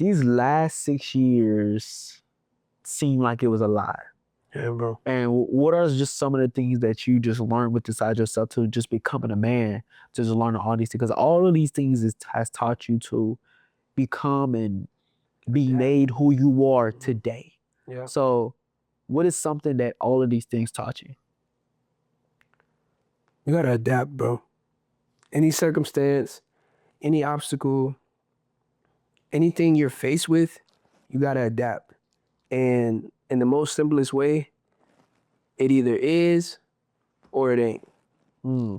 these last 6 years seem like it was a lot. Yeah, bro. And what are just some of the things that you just learned with inside yourself to just becoming a man, to just learn all these things? Because all of these things has taught you to become and be made who you are today. Yeah. So what is something that all of these things taught you? You gotta adapt, bro. Any circumstance, any obstacle, anything you're faced with, you gotta adapt. And in the most simplest way, it either is or it ain't.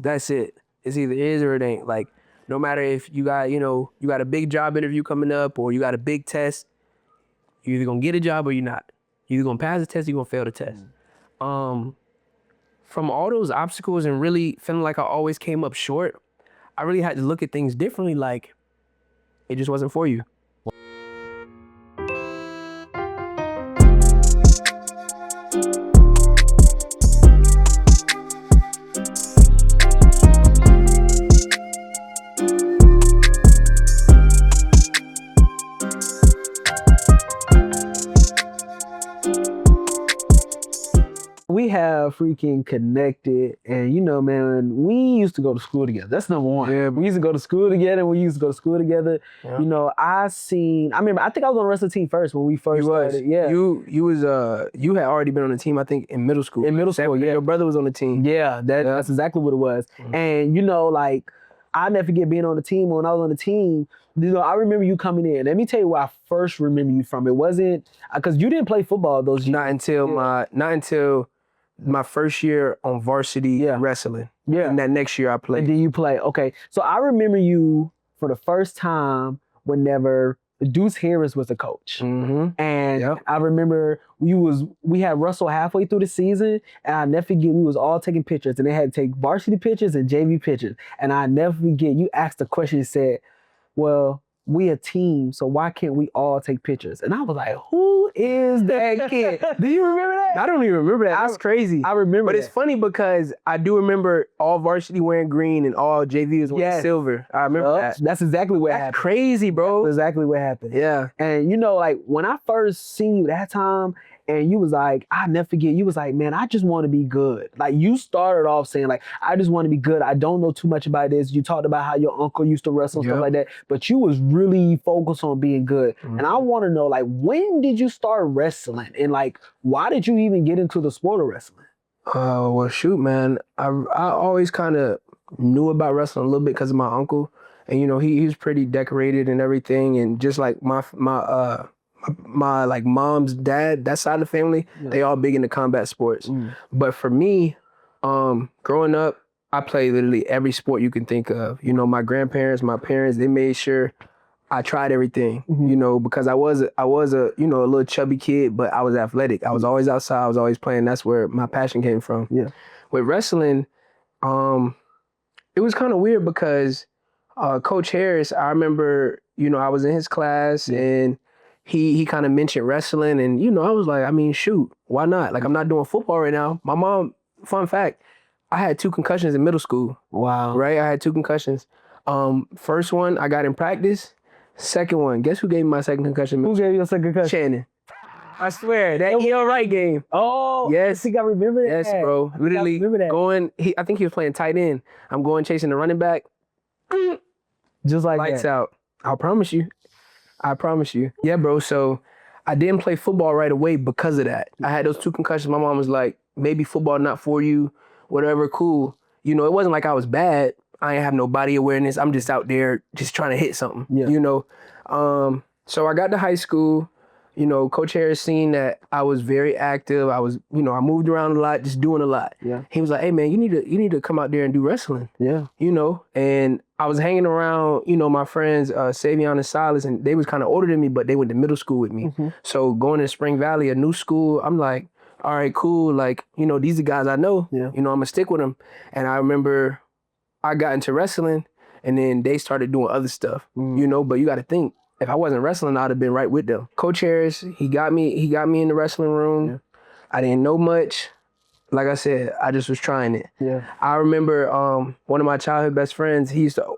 That's it. It's either is or it ain't. Like, no matter if you got, you got a big job interview coming up or you got a big test, you're either gonna get a job or you're not. You're either gonna pass the test or you're gonna fail the test. From all those obstacles and really feeling like I always came up short, I really had to look at things differently, like it just wasn't for you. We have freaking connected, and man, we used to go to school together. That's number one. Yeah. We used to go to school together. Yeah. I remember, I think I was on the wrestling team first when we first started. Yeah. You had already been on the team, I think, in middle school. In middle school, yeah. Your brother was on the team. Yeah, that's exactly what it was. And I never forget being on the team. When I was on the team, I remember you coming in. Let me tell you where I first remember you from. It wasn't because you didn't play football those years. Not until my first year on varsity wrestling. Yeah. And that next year I played. And then you play. Okay. So I remember you for the first time whenever Deuce Harris was the coach. Mm-hmm. And I remember we had Russell halfway through the season, and I never forget, we was all taking pictures, and they had to take varsity pictures and JV pictures. And I never forget, you asked the question and said, well, we a team, so why can't we all take pictures? And I was like, who is that kid? Do you remember that? I don't even remember that. That's crazy. I remember But it's funny because I do remember all varsity wearing green and all JV was wearing silver. I remember that. That's exactly what happened. Crazy, bro. That's exactly what happened. Yeah. And when I first seen you that time, and you was like, I never forget, you was like, man, I just want to be good. Like, you started off saying, like, I just want to be good. I don't know too much about this. You talked about how your uncle used to wrestle and stuff like that, but you was really focused on being good. Mm-hmm. And I want to know, like, when did you start wrestling? And, like, why did you even get into the sport of wrestling? Well, shoot, man. I always kind of knew about wrestling a little bit because of my uncle. And, he was pretty decorated and everything. And just like my like mom's dad, that side of the family, they all big into combat sports. But for me, growing up, I played literally every sport you can think of. My grandparents, my parents, they made sure I tried everything, because I was a little chubby kid, but I was athletic. I was always outside. I was always playing. That's where my passion came from. Yeah. With wrestling, it was kind of weird because Coach Harris, I remember, I was in his class and he kind of mentioned wrestling, and I was like, I mean, shoot, why not? Like, I'm not doing football right now. My mom, fun fact, I had 2 concussions in middle school. Wow. Right? I had 2 concussions. First one, I got in practice. Second one, guess who gave me my second concussion? Who gave you your second concussion? Shannon. I swear, that EL Wright game. Oh, yes. I think I remember that. Yes, bro. Literally going, I think he was playing tight end. I'm going chasing the running back. Just like lights that. out. I promise you. Yeah, bro. So I didn't play football right away because of that. I had those 2 concussions. My mom was like, maybe football not for you, whatever, cool. It wasn't like I was bad. I ain't have no body awareness. I'm just out there just trying to hit something, So I got to high school. Coach Harris seen that I was very active. I was, I moved around a lot, just doing a lot. Yeah. He was like, hey man, you need to come out there and do wrestling. Yeah. And I was hanging around, my friends, Savion and Silas, and they was kind of older than me, but they went to middle school with me. Mm-hmm. So going to Spring Valley, a new school, I'm like, all right, cool. Like, these are guys I know. Yeah. I'm gonna stick with them. And I remember I got into wrestling, and then they started doing other stuff, but you got to think, if I wasn't wrestling, I'd have been right with them. Coach Harris, he got me in the wrestling room. Yeah. I didn't know much. like I said, I just was trying it. Yeah. I remember one of my childhood best friends,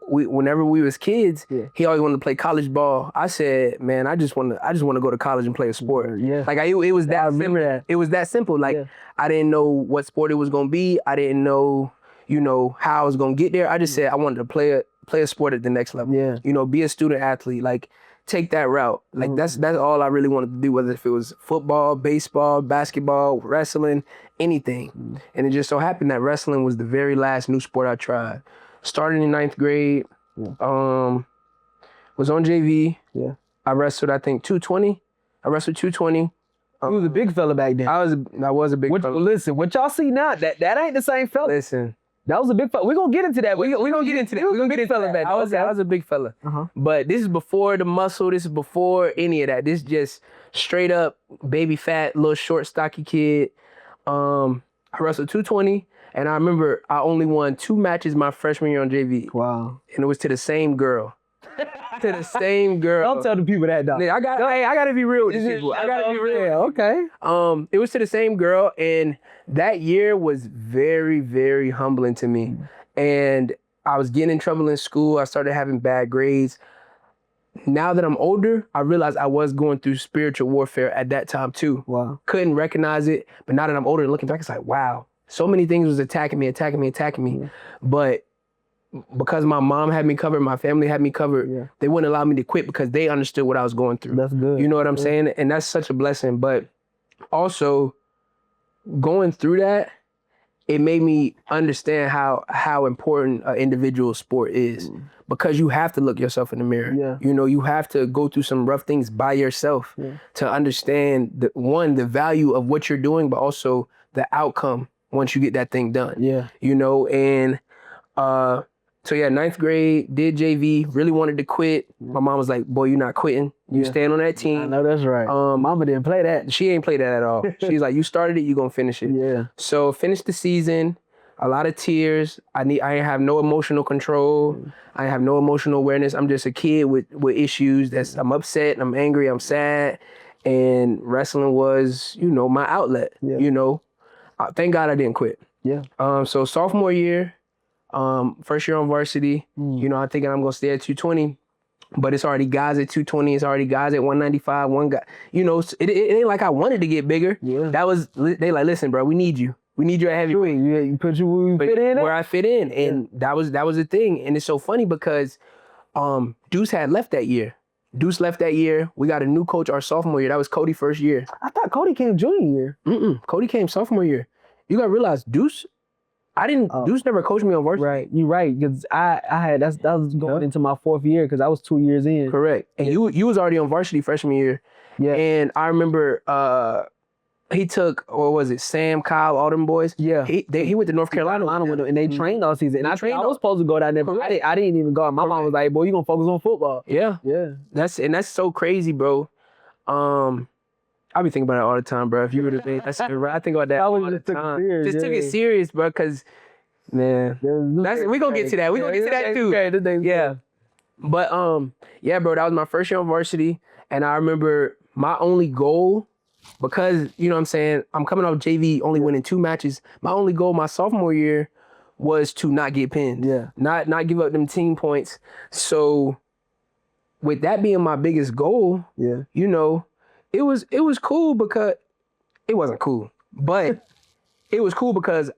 whenever we was kids, he always wanted to play college ball. I said, man, I just want to go to college and play a sport. Yeah. Like it was that I remember simple. that. It was that simple. Like I didn't know what sport it was gonna be. I didn't know, how I was gonna get there. I just said I wanted to play a sport at the next level. Yeah. Be a student athlete. Like take that route. Like that's all I really wanted to do, whether if it was football, baseball, basketball, wrestling, anything. And it just so happened that wrestling was the very last new sport I tried. Started in 9th grade, was on JV. Yeah. I wrestled, I think 220. I wrestled 220. You was a big fella back then. I was a big fella. Listen, what y'all see now, that ain't the same fella. Listen. That was a big fella. We're gonna get into that. We're gonna get into that. We're gonna get into that. I was a big fella. But this is before the muscle. This is before any of that. This just straight up baby fat, little short, stocky kid. I wrestled 220, and I remember I only won 2 matches my freshman year on JV. Wow. And it was to the same girl. To the same girl. Don't tell the people that, dog. I gotta be real with these people. I gotta be real. Yeah, okay. It was to the same girl, and that year was very, very humbling to me. And I was getting in trouble in school. I started having bad grades. Now that I'm older, I realized I was going through spiritual warfare at that time too. Wow. Couldn't recognize it, but now that I'm older and looking back, it's like, wow, so many things was attacking me. Yeah. But because my mom had me covered, my family had me covered, they wouldn't allow me to quit because they understood what I was going through. That's good. You know what I'm saying? And that's such a blessing. But also, going through that, it made me understand how important an individual sport is. Because you have to look yourself in the mirror. Yeah. You have to go through some rough things by yourself to understand the value of what you're doing, but also the outcome once you get that thing done. Yeah. And so 9th grade, did JV, really wanted to quit. My mom was like, boy, you're not quitting. You staying on that team. I know that's right. Mama didn't play that. She ain't play that at all. She's like, you started it, you gonna finish it. Yeah. So finished the season, a lot of tears. I have no emotional control. I have no emotional awareness. I'm just a kid with issues. I'm upset, I'm angry, I'm sad. And wrestling was, my outlet. Yeah. Thank God I didn't quit. Yeah. So sophomore year, first year on varsity, I'm thinking I'm gonna stay at 220, but it's already guys at 220. It's already guys at 195. One guy, it ain't like I wanted to get bigger. Yeah. They like, listen, bro, we need you. We need you at heavyweight. You put you where you fit in. Where I fit in, and that was the thing. And it's so funny because Deuce had left that year. Deuce left that year. We got a new coach our sophomore year. That was Cody's first year. I thought Cody came junior year. Cody came sophomore year. You gotta realize Deuce. Deuce never coached me on varsity. Right, you're right. Because that was going into my 4th year because I was 2 years in. Correct. And you was already on varsity freshman year. Yeah. And I remember he took, or was it Sam, Kyle, all them boys? Yeah. He went to North Carolina with them. And they trained all season. And I was supposed to go down there, but I didn't even go. My mom was like, boy, you gonna focus on football. Yeah. Yeah. That's so crazy, bro. I be thinking about it all the time, bro. If you would have been, I think about that all the time. Just took it serious, bro, because, man, we gonna get to that. We gonna get to that too. Yeah. But, bro, that was my first year on varsity. And I remember my only goal, because, I'm coming off JV, only winning 2 matches. My only goal my sophomore year was to not get pinned. Yeah. Not give up them team points. So with that being my biggest goal, it was cool because it wasn't cool. But it was cool because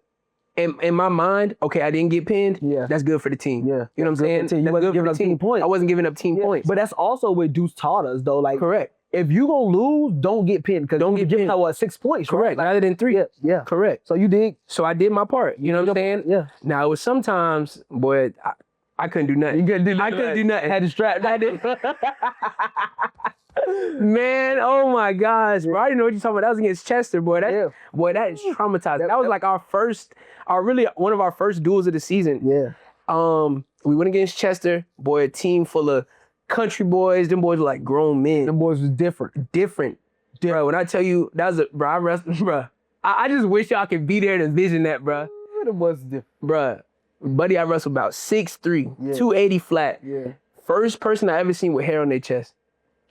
in my mind, okay, I didn't get pinned. Yeah. That's good for the team. Yeah. You know what I'm saying? You wasn't giving up team points. I wasn't giving up team points. But that's also what Deuce taught us, though. Like, correct. If you gonna lose, don't get pinned. Because don't get pinned. 6 points. Correct. Right? Rather than 3. Yeah. Correct. So you did. So I did my part. You know what I'm saying? Yeah. Now it was sometimes, boy, I couldn't do nothing. You couldn't do nothing. I couldn't do nothing. Had to strap. Man, oh my gosh, bro! I didn't know what you're talking about. That was against Chester, boy. That is traumatizing. That was like one of our first duels of the season. Yeah. We went against Chester, boy. A team full of country boys. Them boys were like grown men. Them boys was different. Bro, when I tell you that was bro, I wrestled, bro. I just wish y'all could be there and envision that, bro. Them boys was different, bro. Buddy, I wrestled about 6'3", 280 flat. Yeah. First person I ever seen with hair on their chest.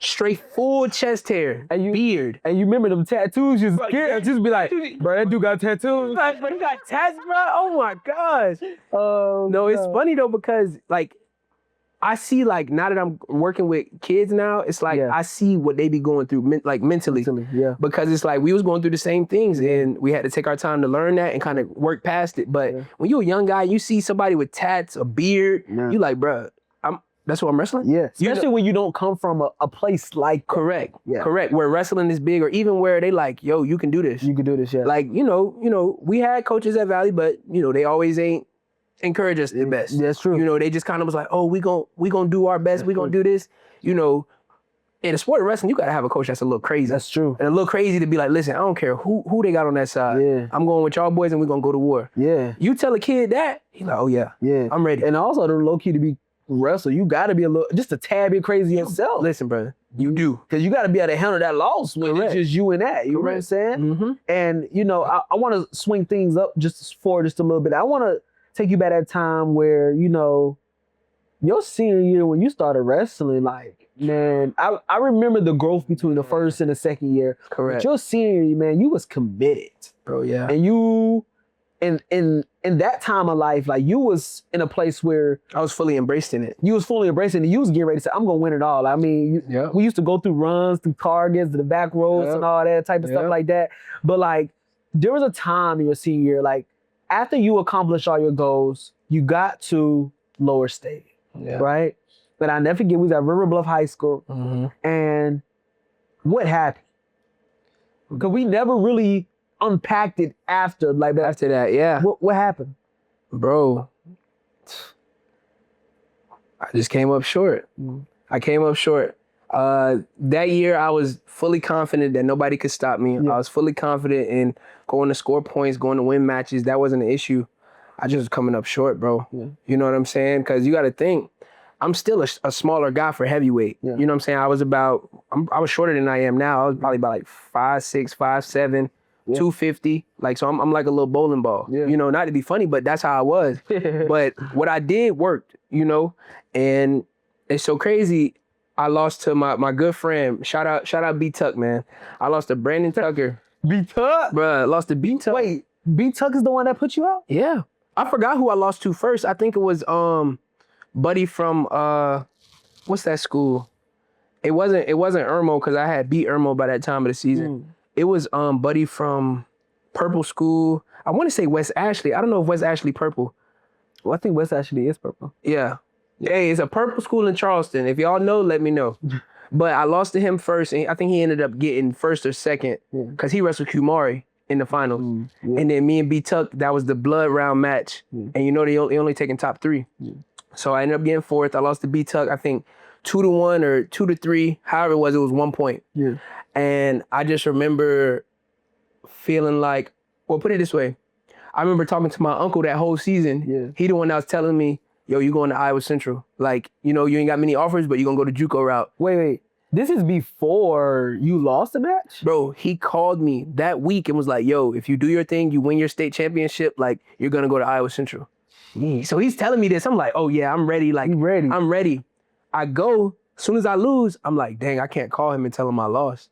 straight full chest hair, And beard. And you remember them tattoos? Just scared. Just be like, bro, that dude got tattoos. Like, but you got tats, bro? Oh my gosh. Oh No, it's funny though because like I see like now that I'm working with kids now, it's like I see what they be going through like mentally. Yeah. Because it's like we was going through the same things and we had to take our time to learn that and kind of work past it. But when you're a young guy, you see somebody with tats, a beard, you like, bro, that's what I'm wrestling? Yeah. Especially when you don't come from a place like that. Correct. Yeah. Correct. Where wrestling is big or even where they like, yo, you can do this. You can do this, yeah. Like, you know, we had coaches at Valley, but you know, they always ain't encourage us the best. That's true. You know, they just kind of was like, oh, we gonna do our best. We gonna do this. You know, in the sport of wrestling, you gotta have a coach that's a little crazy. That's true. And a little crazy to be like, listen, I don't care who they got on that side. Yeah. I'm going with y'all boys and we're gonna go to war. Yeah. You tell a kid that, he's like, oh yeah, I'm ready. And also the low key to be wrestle, you gotta be just a tad bit crazy yourself. Listen, brother, you do. Because you gotta be able to handle that loss when it's just you and that. You know what I'm saying? Mm-hmm. And you know, I wanna swing things up just a little bit. I wanna take you back that time where, you know, your senior year when you started wrestling, like, man, I remember the growth between the first and the second year. Correct. But your senior year, man, you was committed. Bro, yeah. And you, in that time of life, like you was in a place where I was fully embracing it. You was fully embracing it. You was getting ready to say, I'm gonna win it all. I mean, we used to go through runs, through targets, to the back roads and all that type of stuff like that. But like, there was a time in your senior year, like, after you accomplished all your goals, you got to lower state, right? But I never forget, we was at River Bluff High School, and what happened? Because we never really unpacked it after, like that. After that, yeah. What happened? Bro, I just came up short. I came up short. That year, I was fully confident that nobody could stop me. I was fully confident in going to score points, going to win matches. That wasn't an issue. I just was coming up short, bro. You know what I'm saying? Because you got to think, I'm still a smaller guy for heavyweight. You know what I'm saying? I was shorter than I am now. I was probably about like 5'6", 5'7", 250. Like, so I'm like a little bowling ball. You know, not to be funny, but that's how I was. But what I did worked, you know? And it's so crazy. I lost to my good friend. Shout out B Tuck, man. I lost to Brandon Tucker. B Tuck? Bruh, I lost to B Tuck. Wait, B Tuck is the one that put you out? Yeah. I forgot who I lost to first. I think it was buddy from what's that school? It wasn't Irmo because I had beat Irmo by that time of the season. It was buddy from Purple School. I want to say West Ashley. I don't know if West Ashley purple. Well, I think West Ashley is purple. Yeah. Hey, it's a purple school in Charleston. If y'all know, let me know. But I lost to him first, and I think he ended up getting first or second because he wrestled Kumari in the finals. And then me and B Tuck, that was the blood round match. And you know they only taking top 3. So I ended up getting fourth. I lost to B Tuck, I think 2-1 or 2-3. However it was 1 point. And I just remember feeling like, well, put it this way. I remember talking to my uncle that whole season. He the one that was telling me, yo, you going to Iowa Central. Like, you know, you ain't got many offers, but you gonna go to JUCO route. Wait. This is before you lost the match? Bro, he called me that week and was like, yo, if you do your thing, you win your state championship, like, you're gonna go to Iowa Central. So he's telling me this. I'm like, oh yeah, I'm ready. Like, I'm ready. I go, as soon as I lose, I'm like, dang, I can't call him and tell him I lost.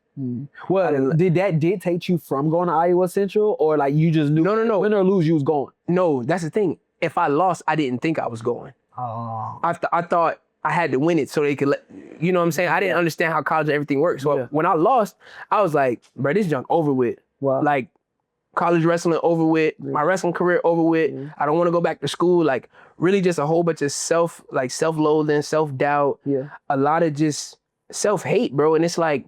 Well, did that dictate you from going to Iowa Central, or like you just knew? No. Win or lose, you was going? No, that's the thing. If I lost, I didn't think I was going. Oh. I thought I had to win it so they could let, you know what I'm saying? I didn't understand how college and everything works. So when I lost, I was like, bro, this junk over with. Wow. Like, college wrestling over with, my wrestling career over with. I don't want to go back to school. Like, really just a whole bunch of self-loathing, self-doubt, a lot of just self-hate, bro. And it's like,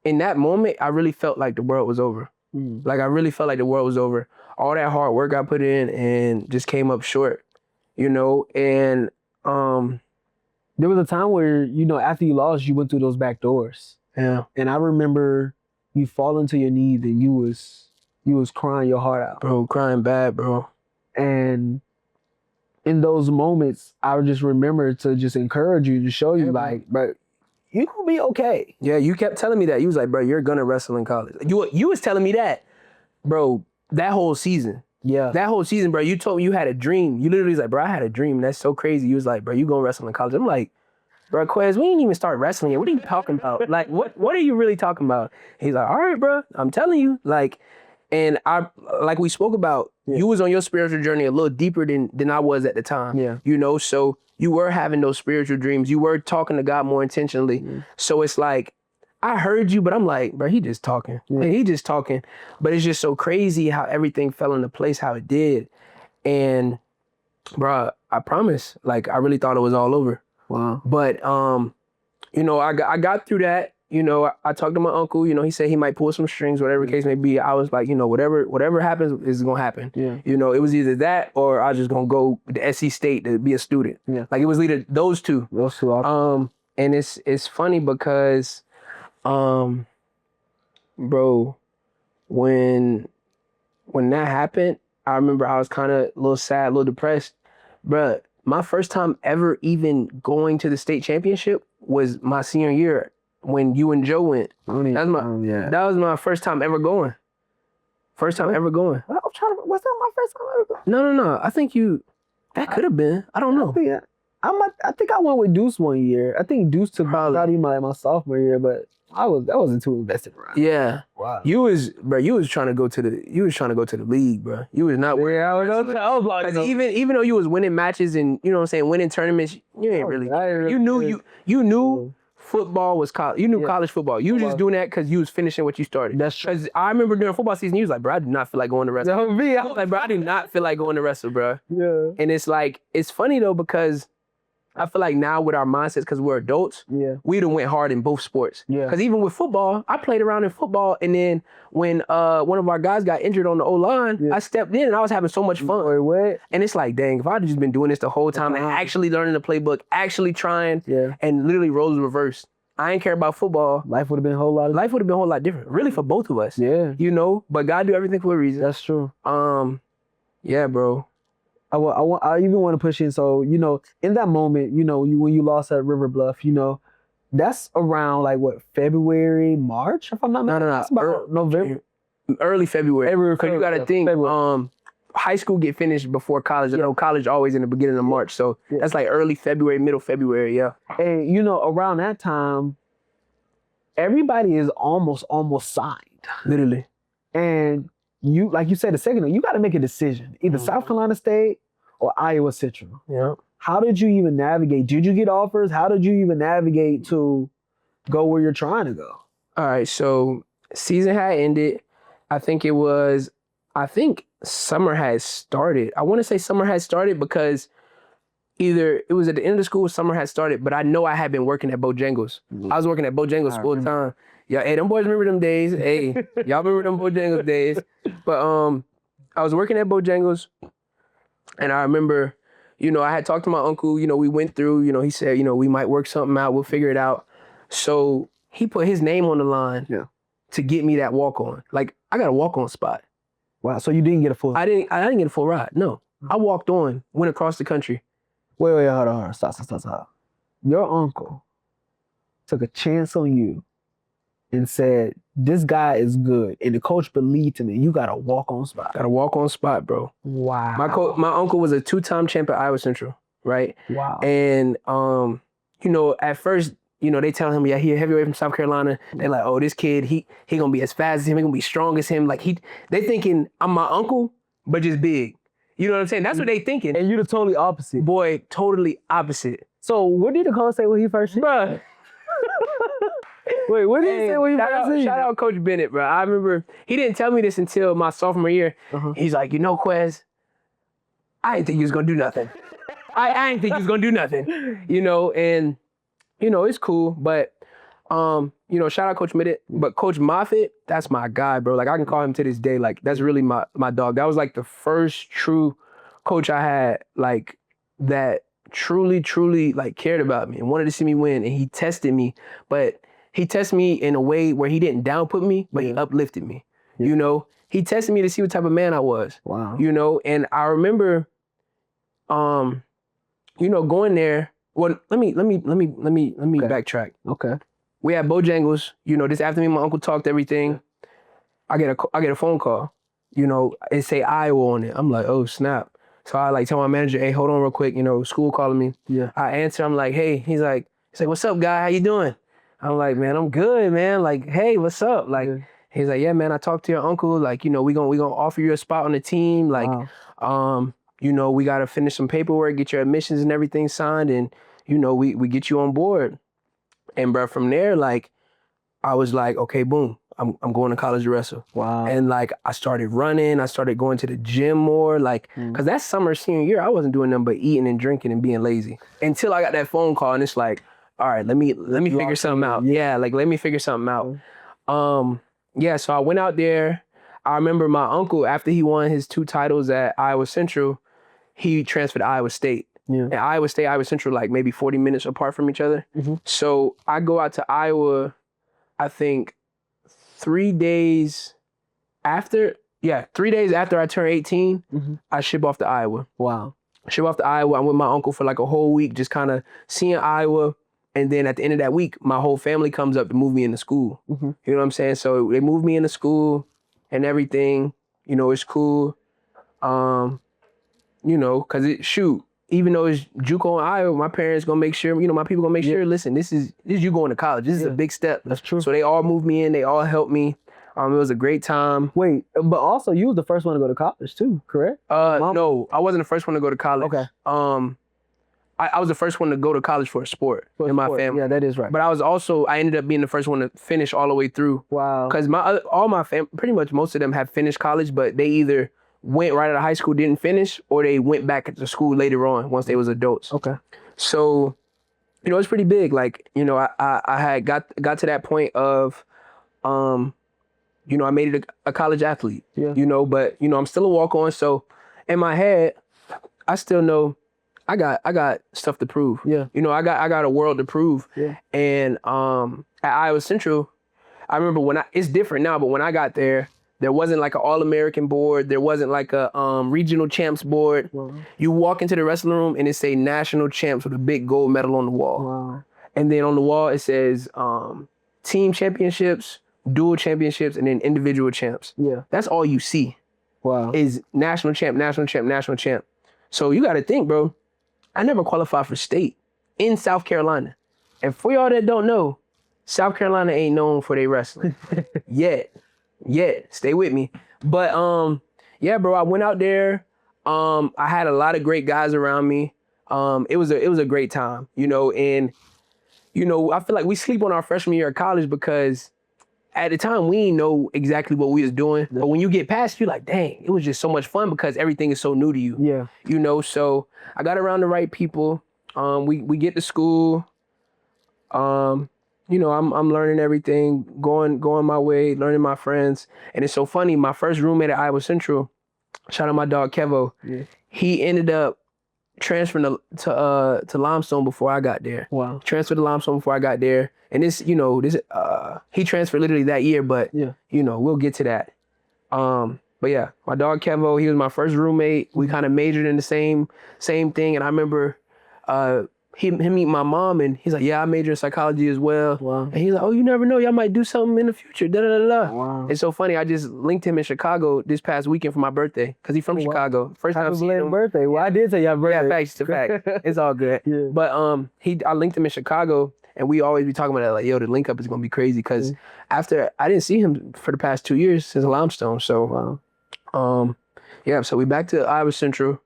in that moment, I really felt like the world was over. Like, I really felt like the world was over. All that hard work I put in and just came up short, you know? And there was a time where, you know, after you lost, you went through those back doors. Yeah. And I remember you falling to your knees and you was crying your heart out. Bro, crying bad, bro. And in those moments, I would just remember to just encourage you, to show you like, bro, you gonna be okay. Yeah, you kept telling me that. You was like, bro, you're gonna wrestle in college. You was telling me that, bro, that whole season. Yeah. That whole season, bro, you told me you had a dream. You literally was like, bro, I had a dream. That's so crazy. You was like, bro, you gonna wrestle in college. I'm like, bro, Quez, we ain't even start wrestling yet. What are you talking about? Like, what are you really talking about? He's like, all right, bro, I'm telling you. Like, and like we spoke about, you was on your spiritual journey a little deeper than I was at the time. Yeah. You know, so you were having those spiritual dreams. You were talking to God more intentionally. So it's like, I heard you, but I'm like, bro, he just talking. Hey, he just talking. But it's just so crazy how everything fell into place how it did. And bro, I promise, like, I really thought it was all over. Wow. But you know, I got through that. You know, I talked to my uncle. You know, he said he might pull some strings, whatever the case may be. I was like, you know, whatever happens is gonna happen. Yeah. You know, it was either that or I was just gonna go to SC State to be a student. Yeah. Like, it was either those two. Those two are. And it's funny because, bro, when that happened, I remember I was kind of a little sad, a little depressed. Bruh, my first time ever even going to the state championship was my senior year when you and Joe went. That was my first time ever going. First time ever going. I'm trying to. Was that my first time ever going? No. I think that could have been. I don't know. I think I went with Deuce one year. I think Deuce took not even my sophomore year, but I wasn't too invested around. Yeah. Wow. You was trying to go to the league, bro. You was not. Yeah, I was like, even though you was winning matches and, you know what I'm saying, winning tournaments, you ain't really. You knew football was college. You knew college football. You was just doing that because you was finishing what you started. That's true. Because I remember during football season, you was like, bro, I do not feel like going to wrestle. I was like, bro, I do not feel like going to wrestle, bro. Yeah. And it's like, it's funny though, because I feel like now with our mindsets, because we're adults, we done went hard in both sports. Yeah. Because even with football, I played around in football, and then when one of our guys got injured on the O-line, I stepped in and I was having so much fun. Wait, what? And it's like, dang, if I'd just been doing this the whole time and actually learning the playbook, actually trying, and literally roles reversed. I ain't care about football. Life would have been a whole lot different, really, for both of us. Yeah. You know, but God do everything for a reason. That's true. Yeah, bro. I even want to push in. So, you know, in that moment, you know, when you lost at River Bluff, you know, that's around like what, February, March, if I'm not mistaken. No. That's about November. Early February. Because you got to think, high school get finished before college. I know college always in the beginning of March. So that's like early February, middle February, yeah. And, you know, around that time, everybody is almost signed. Literally. And you, like you said a second ago, you got to make a decision. Either South Carolina State or Iowa Central. Yeah. How did you even navigate? Did you get offers? How did you even navigate to go where you're trying to go? All right, so season had ended. I think summer had started. I want to say summer had started because either it was at the end of the school or summer had started, but I know I had been working at Bojangles. I was working at Bojangles full time. Yeah, hey, them boys remember them days. Hey, y'all remember them Bojangles days. But I was working at Bojangles, and I remember, you know, I had talked to my uncle, you know, we went through, you know, he said, you know, we might work something out, we'll figure it out. So he put his name on the line to get me that walk-on. Like, I got a walk-on spot. Wow, so you didn't get a full... I didn't get a full ride, no. I walked on, went across the country. Wait, hold on. Stop. Your uncle took a chance on you and said, this guy is good. And the coach believed in me. You got a walk-on spot. Got a walk-on spot, bro. Wow. My uncle was a 2-time champ at Iowa Central, right? Wow. And, you know, at first, you know, they tell him, yeah, he a heavyweight from South Carolina. They're like, oh, this kid, he gonna be as fast as him. He gonna be strong as him. Like, they thinking I'm my uncle, but just big. You know what I'm saying? That's what they thinking. And you're the totally opposite. Boy, totally opposite. So what did the coach say when he first... Bruh. Wait, what did he say when he first seen you? Shout out Coach Bennett, bro. I remember, he didn't tell me this until my sophomore year. He's like, you know, Quez, I didn't think you was gonna do nothing. I didn't think you was gonna do nothing. You know, and, you know, it's cool, but, you know, shout out Coach Bennett, but Coach Moffitt, that's my guy, bro. Like, I can call him to this day. Like, that's really my dog. That was like the first true coach I had, like, that truly, like, cared about me and wanted to see me win. And he tested me, but he tested me in a way where he didn't downput me, but he uplifted me. You know, he tested me to see what type of man I was. Wow. You know, and I remember, you know, going there. Well, let me backtrack. Okay. We had Bojangles. You know, this after me and my uncle talked everything. I get a phone call. You know, it say Iowa on it. I'm like, oh snap. So I like tell my manager, hey, hold on real quick. You know, school calling me. Yeah. I answer. I'm like, hey. He's like, He's like, what's up, guy? How you doing? I'm like, man, I'm good, man. Like, hey, what's up? Like, he's like, yeah, man, I talked to your uncle. Like, you know, we gonna offer you a spot on the team. Like, you know, we gotta finish some paperwork, get your admissions and everything signed, and you know, we get you on board. And bro, from there, like, I was like, okay, boom, I'm going to college to wrestle. Wow. And like, I started running, I started going to the gym more, like, cause that summer senior year, I wasn't doing nothing but eating and drinking and being lazy until I got that phone call, and it's like, all right, let me figure something out. Yeah, like let me figure something out. Yeah, so I went out there. I remember my uncle, after he won his 2 titles at Iowa Central, he transferred to Iowa State. Yeah. And Iowa State, Iowa Central, like maybe 40 minutes apart from each other. So I go out to Iowa, I think 3 days after I turn 18, I ship off to Iowa. Wow. Ship off to Iowa. I'm with my uncle for like a whole week, just kind of seeing Iowa. And then at the end of that week, my whole family comes up to move me into school. You know what I'm saying? So they moved me into school and everything. You know, it's cool. You know, cause even though it's JUCO in Iowa, my parents gonna make sure, you know, my people gonna make sure, listen, this is you going to college. This is a big step. That's true. So they all moved me in. They all helped me. It was a great time. Wait, but also you was the first one to go to college too, correct? No, I wasn't the first one to go to college. Okay. I was the first one to go to college for a sport in my family. Yeah, that is right. But I ended up being the first one to finish all the way through. Wow. Because all my family, pretty much most of them have finished college, but they either went right out of high school, didn't finish, or they went back to school later on once they was adults. Okay. So, you know, it's pretty big. Like, you know, I had got to that point of, you know, I made it a college athlete. Yeah. You know, but you know, I'm still a walk-on. So in my head, I still know I got stuff to prove. Yeah. You know, I got a world to prove. Yeah. And at Iowa Central, I remember it's different now, but when I got there wasn't like an All-American board. There wasn't like a regional champs board. Wow. You walk into the wrestling room and it say national champs with a big gold medal on the wall. Wow. And then on the wall it says team championships, dual championships, and then individual champs. Yeah. That's all you see. Wow. Is national champ, national champ, national champ. So you got to think, bro. I never qualified for state in South Carolina. And for y'all that don't know, South Carolina ain't known for their wrestling. Yet. Stay with me. But yeah, bro, I went out there. I had a lot of great guys around me. It was a great time, you know, and you know, I feel like we sleep on our freshman year of college because at the time we didn't know exactly what we was doing. But when you get past, you're like, dang, it was just so much fun because everything is so new to you. Yeah. You know, so I got around the right people. We get to school. You know, I'm learning everything, going my way, learning my friends. And it's so funny, my first roommate at Iowa Central, shout out my dog Kevo, he ended up transferring to Limestone before I got there. Wow. Transferred to Limestone before I got there. And he transferred literally that year, but you know, we'll get to that. But yeah, my dog Kevo, he was my first roommate. We kind of majored in the same thing. And I remember him meet my mom, and he's like, yeah, I majored in psychology as well. Wow. And he's like, oh, you never know, y'all might do something in the future. Da da da da. Wow. It's so funny. I just linked him in Chicago this past weekend for my birthday because he's from Chicago. First time Happy seeing belated him. birthday. Well, I did say your birthday. Yeah, facts to fact. It's all good. Yeah. But I linked him in Chicago, and we always be talking about that, like, yo, the link up is gonna be crazy because after I didn't see him for the past 2 years since Limestone. So yeah, so we back to Iowa Central.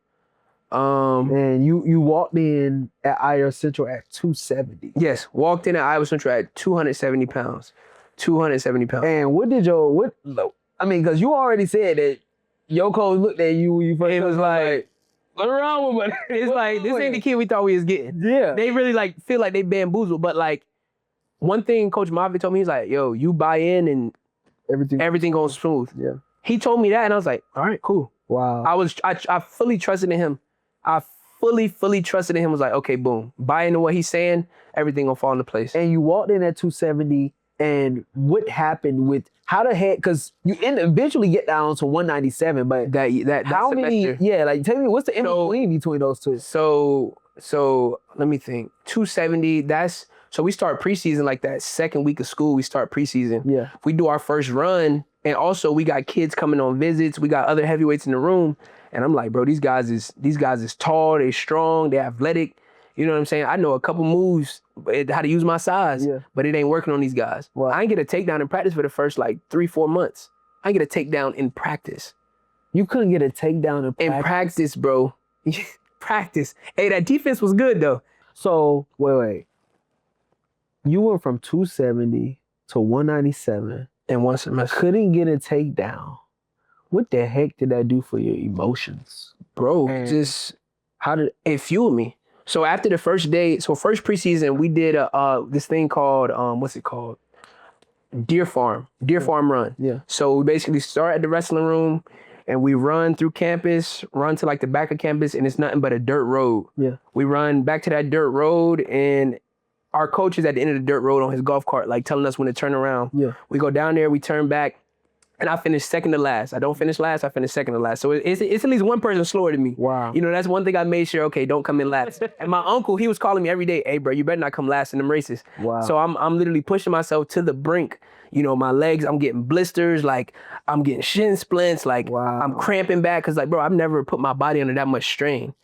And you walked in at Iowa Central at 270. Yes, walked in at Iowa Central at 270 pounds. 270 pounds. And I mean, because you already said that your coach looked at you when you first. It was like, what's wrong with me? It's like, this ain't the kid we thought we was getting. Yeah. They really like feel like they bamboozled. But like, one thing Coach Mavi told me, he's like, yo, you buy in and everything goes smooth. Yeah. He told me that, and I was like, all right, cool. Wow. I fully trusted in him. I fully trusted in him. Was like, okay, boom. Buy into what he's saying, everything gonna fall into place. And you walked in at 270, and what happened with how the heck? Because you eventually get down to 197, but that how many? semester. Yeah, like tell me what's the in between those two? So let me think. 270. So we start preseason like that second week of school. We start preseason. Yeah. We do our first run, and also we got kids coming on visits. We got other heavyweights in the room. And I'm like, bro, these guys is tall, they strong, they athletic. You know what I'm saying? I know a couple moves, how to use my size, but it ain't working on these guys. Wow. I ain't get a takedown in practice for the first like 3-4 months. I ain't get a takedown in practice. You couldn't get a takedown in practice? In practice, bro. Practice. Hey, that defense was good though. So, wait. You went from 270 to 197. In one semester. Couldn't get a takedown. What the heck did that do for your emotions? Bro, And how did it fueled me? So after the first day, first preseason, we did this thing called, what's it called? Deer Farm run. Yeah. So we basically start at the wrestling room and we run through campus, run to like the back of campus, and it's nothing but a dirt road. Yeah. We run back to that dirt road, and our coach is at the end of the dirt road on his golf cart, like telling us when to turn around. Yeah. We go down there, we turn back, and I finish second to last. I don't finish last, I finish second to last. So it's at least one person slower than me. Wow. You know, that's one thing I made sure, okay, don't come in last. And my uncle, he was calling me every day, hey, bro, you better not come last in them races. Wow. So I'm literally pushing myself to the brink. You know, my legs, I'm getting blisters, like I'm getting shin splints, like Wow. I'm cramping back. Cause like, bro, I've never put my body under that much strain.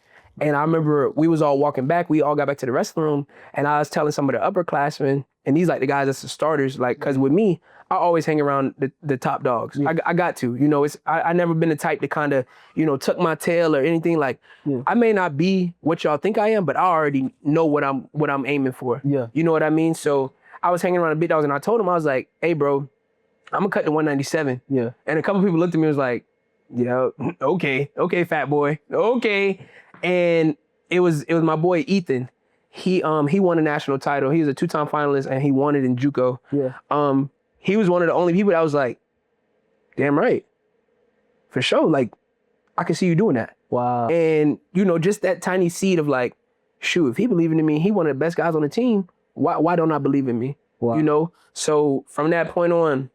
And I remember we was all walking back. We all got back to the wrestling room, and I was telling some of the upperclassmen, and these like the guys that's the starters, like, cause with me, I always hang around the top dogs. Yeah. I got to, you know, I never been the type to kind of, you know, tuck my tail or anything. Like, I may not be what y'all think I am, but I already know what I'm aiming for. Yeah. You know what I mean? So I was hanging around the big dogs, and I told him, I was like, hey, bro, I'm gonna cut to 197. Yeah. And a couple people looked at me and was like, yeah, okay, fat boy, okay. And it was my boy Ethan. He won a national title. He was a 2-time finalist, and he won it in JUCO. Yeah. He was one of the only people that was like, damn right, for sure. Like, I can see you doing that. Wow. And you know, just that tiny seed of like, shoot, if he believing in me, he one of the best guys on the team. Why don't I believe in me? Wow. You know? So from that point on,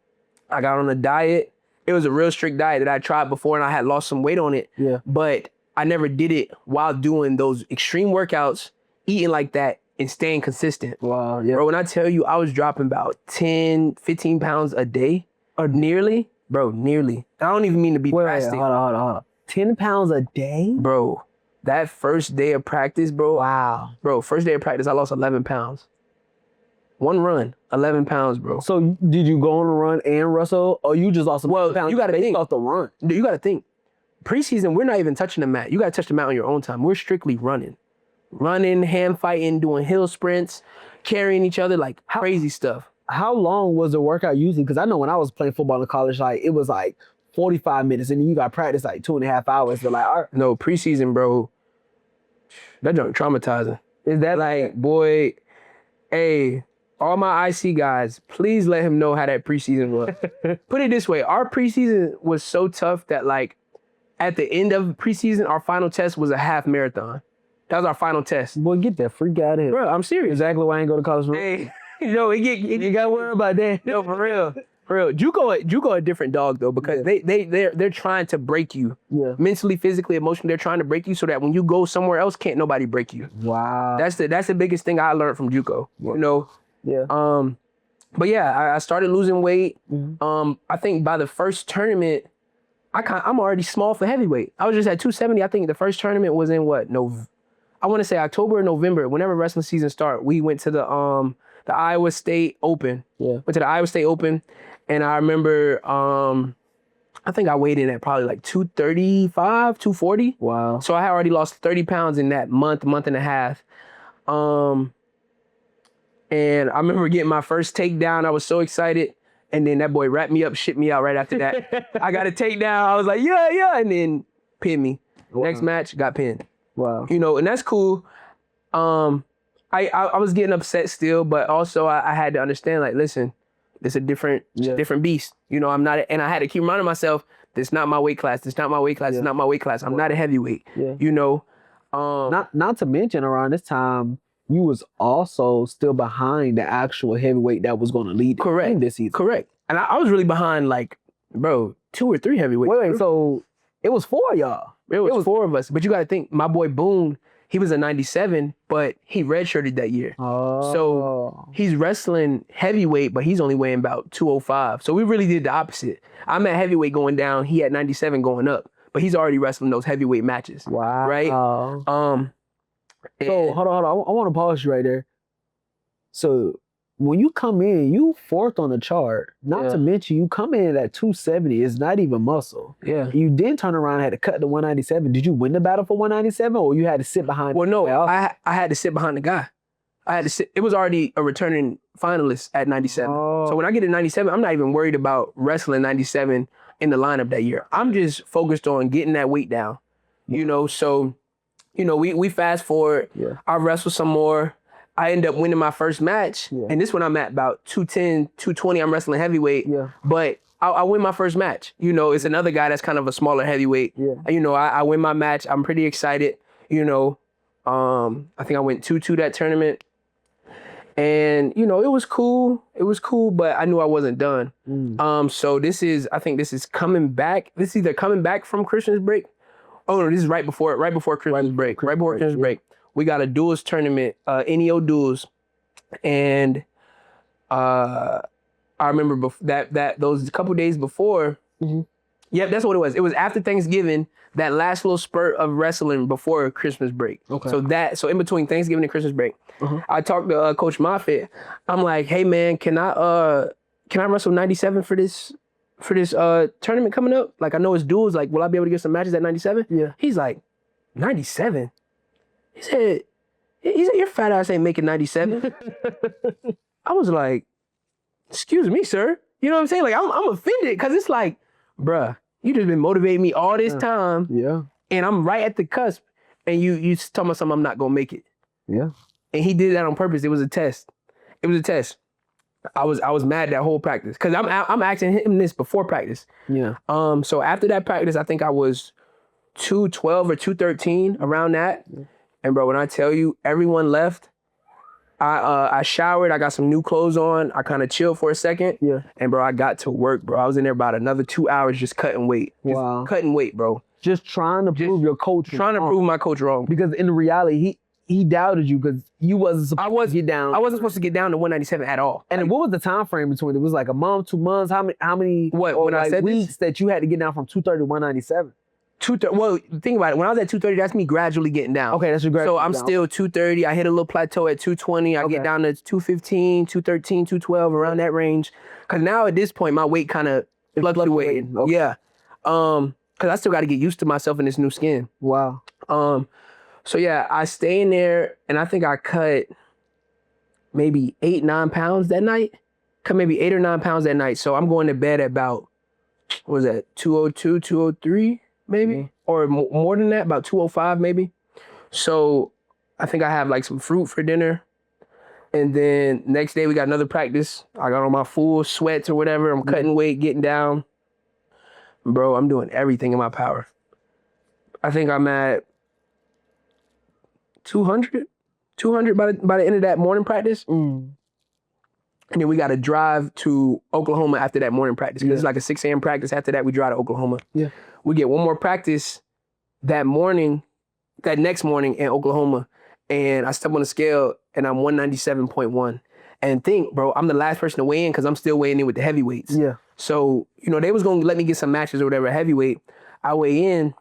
I got on a diet. It was a real strict diet that I tried before, and I had lost some weight on it. Yeah. But I never did it while doing those extreme workouts, eating like that, and staying consistent. Wow. Yeah. Bro, when I tell you I was dropping about 10, 15 pounds a day, or nearly. I don't even mean to be drastic. Hold on. 10 pounds a day? Bro, that first day of practice, bro. Wow. Bro, first day of practice, I lost 11 pounds. One run, 11 pounds, bro. So did you go on a run and wrestle, or you just lost some pounds? You gotta think off the run. Dude, you gotta think. Preseason, we're not even touching the mat. You gotta touch the mat on your own time. We're strictly running. Running, hand fighting, doing hill sprints, carrying each other, like crazy stuff. How long was the workout usually? Because I know when I was playing football in college, like it was like 45 minutes, and then you got practice like 2.5 hours. They're like, all right. No, preseason, bro, that junk traumatizing. Is that Like, boy, hey, all my IC guys, please let him know how that preseason was. Put it this way, our preseason was so tough that like at the end of preseason, our final test was a half marathon. That was our final test. Boy, get that freak out of here. Bro, I'm serious. Exactly why I ain't go to college. Hey, you know, you gotta worry about that. No, for real. For real. JUCO a different dog though, because they're trying to break you. Yeah. Mentally, physically, emotionally, they're trying to break you so that when you go somewhere else, can't nobody break you. Wow. That's the biggest thing I learned from JUCO. You know? Yeah. But yeah, I started losing weight. Mm-hmm. I think by the first tournament, I'm already small for heavyweight. I was just at 270. I think the first tournament was in what? I want to say October or November. Whenever wrestling season started, we went to the Iowa State Open. Yeah. Went to the Iowa State Open, and I remember I think I weighed in at probably like 235, 240. Wow. So I had already lost 30 pounds in that month and a half. And I remember getting my first takedown. I was so excited. And then that boy wrapped me up, shipped me out right after that. I got a takedown. I was like, yeah. And then pinned me. Wow. Next match, got pinned. Wow. You know, and that's cool. I was getting upset still, but also I had to understand, like, listen, it's a different beast. You know, I'm not, and I had to keep reminding myself, this not my weight class. This not my weight class. It's not my weight class. I'm not a heavyweight. Yeah. You know? Not to mention around this time, you was also still behind the actual heavyweight that was going to lead Correct. this season. Correct. And I was really behind, like, bro, 2 or 3 heavyweights. Wait, so it was 4 of y'all. It was 4 of us. But you got to think, my boy Boone, he was a 97, but he redshirted that year. Oh. So he's wrestling heavyweight, but he's only weighing about 205. So we really did the opposite. I'm at heavyweight going down. He at 97 going up. But he's already wrestling those heavyweight matches. Wow. Right? So hold on. I want to pause you right there. So when you come in, you fourth on the chart. Not to mention you come in at 270. It's not even muscle. Yeah. You then turn around and had to cut to 197. Did you win the battle for 197, or you had to sit behind? Well, no, I had to sit behind the guy. I had to sit. It was already a returning finalist at 97. Oh. So when I get to 97, I'm not even worried about wrestling 97 in the lineup that year. I'm just focused on getting that weight down. You know, so, you know, we fast forward. Yeah. I wrestle some more. I end up winning my first match. Yeah. And this one I'm at about 210, 220. I'm wrestling heavyweight. Yeah. But I win my first match. You know, it's another guy that's kind of a smaller heavyweight. Yeah. You know, I win my match. I'm pretty excited. You know, I think I went 2-2 that tournament. And, you know, it was cool. It was cool, but I knew I wasn't done. So I think this is coming back. This is either coming back from Christmas break. Oh no, this is right before Christmas break. Right before Christmas break. We got a duels tournament, NEO duels. And I remember those couple days before. Yep, that's what it was. It was after Thanksgiving, that last little spurt of wrestling before Christmas break. Okay. So in between Thanksgiving and Christmas break, I talked to Coach Moffitt. I'm like, hey man, can I wrestle 97 for this tournament coming up? Like, I know it's duels. Like, will I be able to get some matches at 97? Yeah. He's like, 97? He said, your fat ass ain't making 97. I was like, excuse me, sir. You know what I'm saying? Like, I'm offended because it's like, bruh, you just been motivating me all this time. Yeah. And I'm right at the cusp. And you tell me something I'm not gonna make it. Yeah. And he did that on purpose. It was a test. It was a test. I was mad that whole practice. Cause I'm asking him this before practice. Yeah. So after that practice, I think I was 212 or 213, around that. And bro, when I tell you everyone left, I showered, I got some new clothes on, I kind of chilled for a second. Yeah. And bro, I got to work, bro. I was in there about another 2 hours just cutting weight. Wow. Cutting weight, bro. Just trying to prove your coach Trying to prove my coach wrong. Because in reality, he doubted you because you wasn't supposed to get down. I wasn't supposed to get down to 197 at all. And what was the time frame between it? Was like a month, 2 months? How many when I said weeks that you had to get down from 230 to 197? 230. Well, think about it. When I was at 230, that's me gradually getting down. Okay, that's your gradual. So I'm still 230. I hit a little plateau at 220. I get down to 215, 213, 212, around that range. Cause now at this point, my weight kind of fluctuating. Okay. Yeah. Cause I still got to get used to myself in this new skin. Wow. So yeah, I stay in there, and I think I cut maybe 8-9 pounds that night. Cut maybe 8 or 9 pounds that night. So I'm going to bed at about, what was that, 202, 203 maybe? Or more than that, about 205 maybe. So I think I have like some fruit for dinner. And then next day we got another practice. I got on my full sweats or whatever. I'm cutting weight, getting down. Bro, I'm doing everything in my power. I think I'm at 200 by the end of that morning practice. And then we got to drive to Oklahoma after that morning practice. Because it's like a 6 a.m. practice. After that, we drive to Oklahoma. Yeah. We get one more practice that next morning in Oklahoma. And I step on the scale and I'm 197.1. And think, bro, I'm the last person to weigh in because I'm still weighing in with the heavyweights. Yeah. So, you know, they was going to let me get some matches or whatever, heavyweight. I weigh in,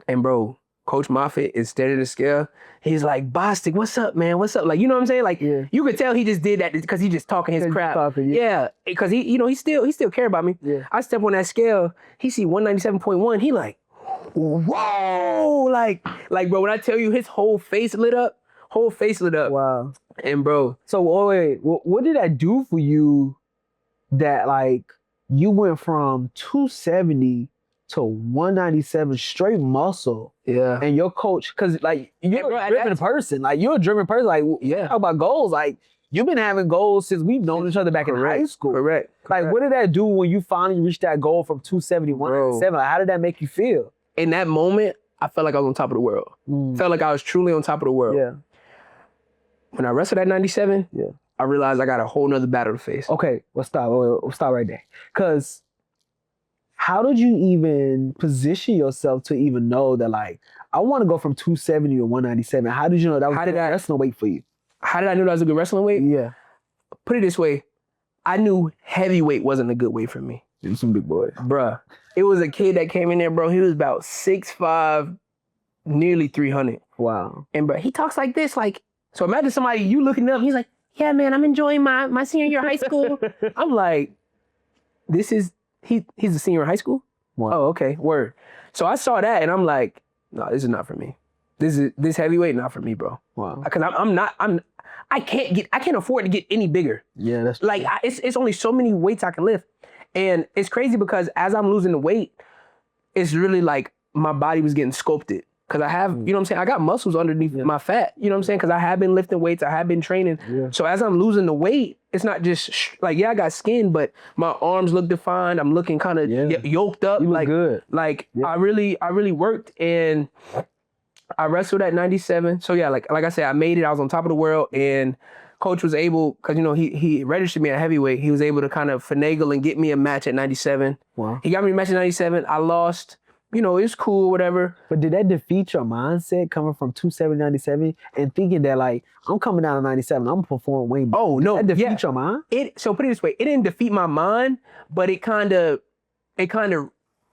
and bro, Coach Moffitt is steady the scale. He's like, Bostic, what's up, man? What's up? Like, you know what I'm saying? Like, you could tell he just did that because he just talking his crap. Yeah, because he, you know, he still care about me. Yeah. I step on that scale, he see 197.1. He like, whoa, like, bro, when I tell you his whole face lit up. Wow. And bro, so wait, what did that do for you? That like you went from 270 to 197 straight muscle. Yeah. And your coach, because like you're a driven person. Like you're a driven person. Like talk about goals. Like you've been having goals since we've known each other back in high school. Correct. Like what did that do when you finally reached that goal from 270 to 197? Like, how did that make you feel? In that moment, I felt like I was on top of the world. Felt like I was truly on top of the world. Yeah. When I wrestled at 97, I realized I got a whole nother battle to face. Okay, we'll stop right there. Because how did you even position yourself to even know that, like, I want to go from 270 to 197? How did you know that was a good wrestling weight for you? How did I know that was a good wrestling weight? Yeah. Put it this way, I knew heavyweight wasn't a good weight for me. You're some big boys. Bruh, it was a kid that came in there, bro. He was about 6'5", nearly 300. Wow. And bro, he talks like this, like, so imagine somebody, you looking up, he's like, yeah, man, I'm enjoying my senior year of high school. I'm like, he's a senior in high school? Wow. Oh, okay, word. So I saw that and I'm like, no, this is not for me. This heavyweight, not for me, bro. Wow. Because I can't afford to get any bigger. Yeah, that's Like, it's only so many weights I can lift. And it's crazy because as I'm losing the weight, it's really like my body was getting sculpted. Because I have, you know what I'm saying? I got muscles underneath my fat, you know what I'm saying? Because I have been lifting weights, I have been training. Yeah. So as I'm losing the weight, it's not just like, yeah, I got skin, but my arms look defined. I'm looking kind of yoked up. You look like, good. Like, I really worked, and I wrestled at 97. So yeah, like I said, I made it. I was on top of the world, and coach was able, because, you know, he registered me at heavyweight. He was able to kind of finagle and get me a match at 97. Wow. He got me a match at 97. I lost. You know, it's cool, whatever. But did that defeat your mindset coming from 270 97 and thinking that, like, I'm coming down to 97, I'm gonna perform way better? Oh, no. Did that defeat your mind? So put it this way, it didn't defeat my mind, but it kind of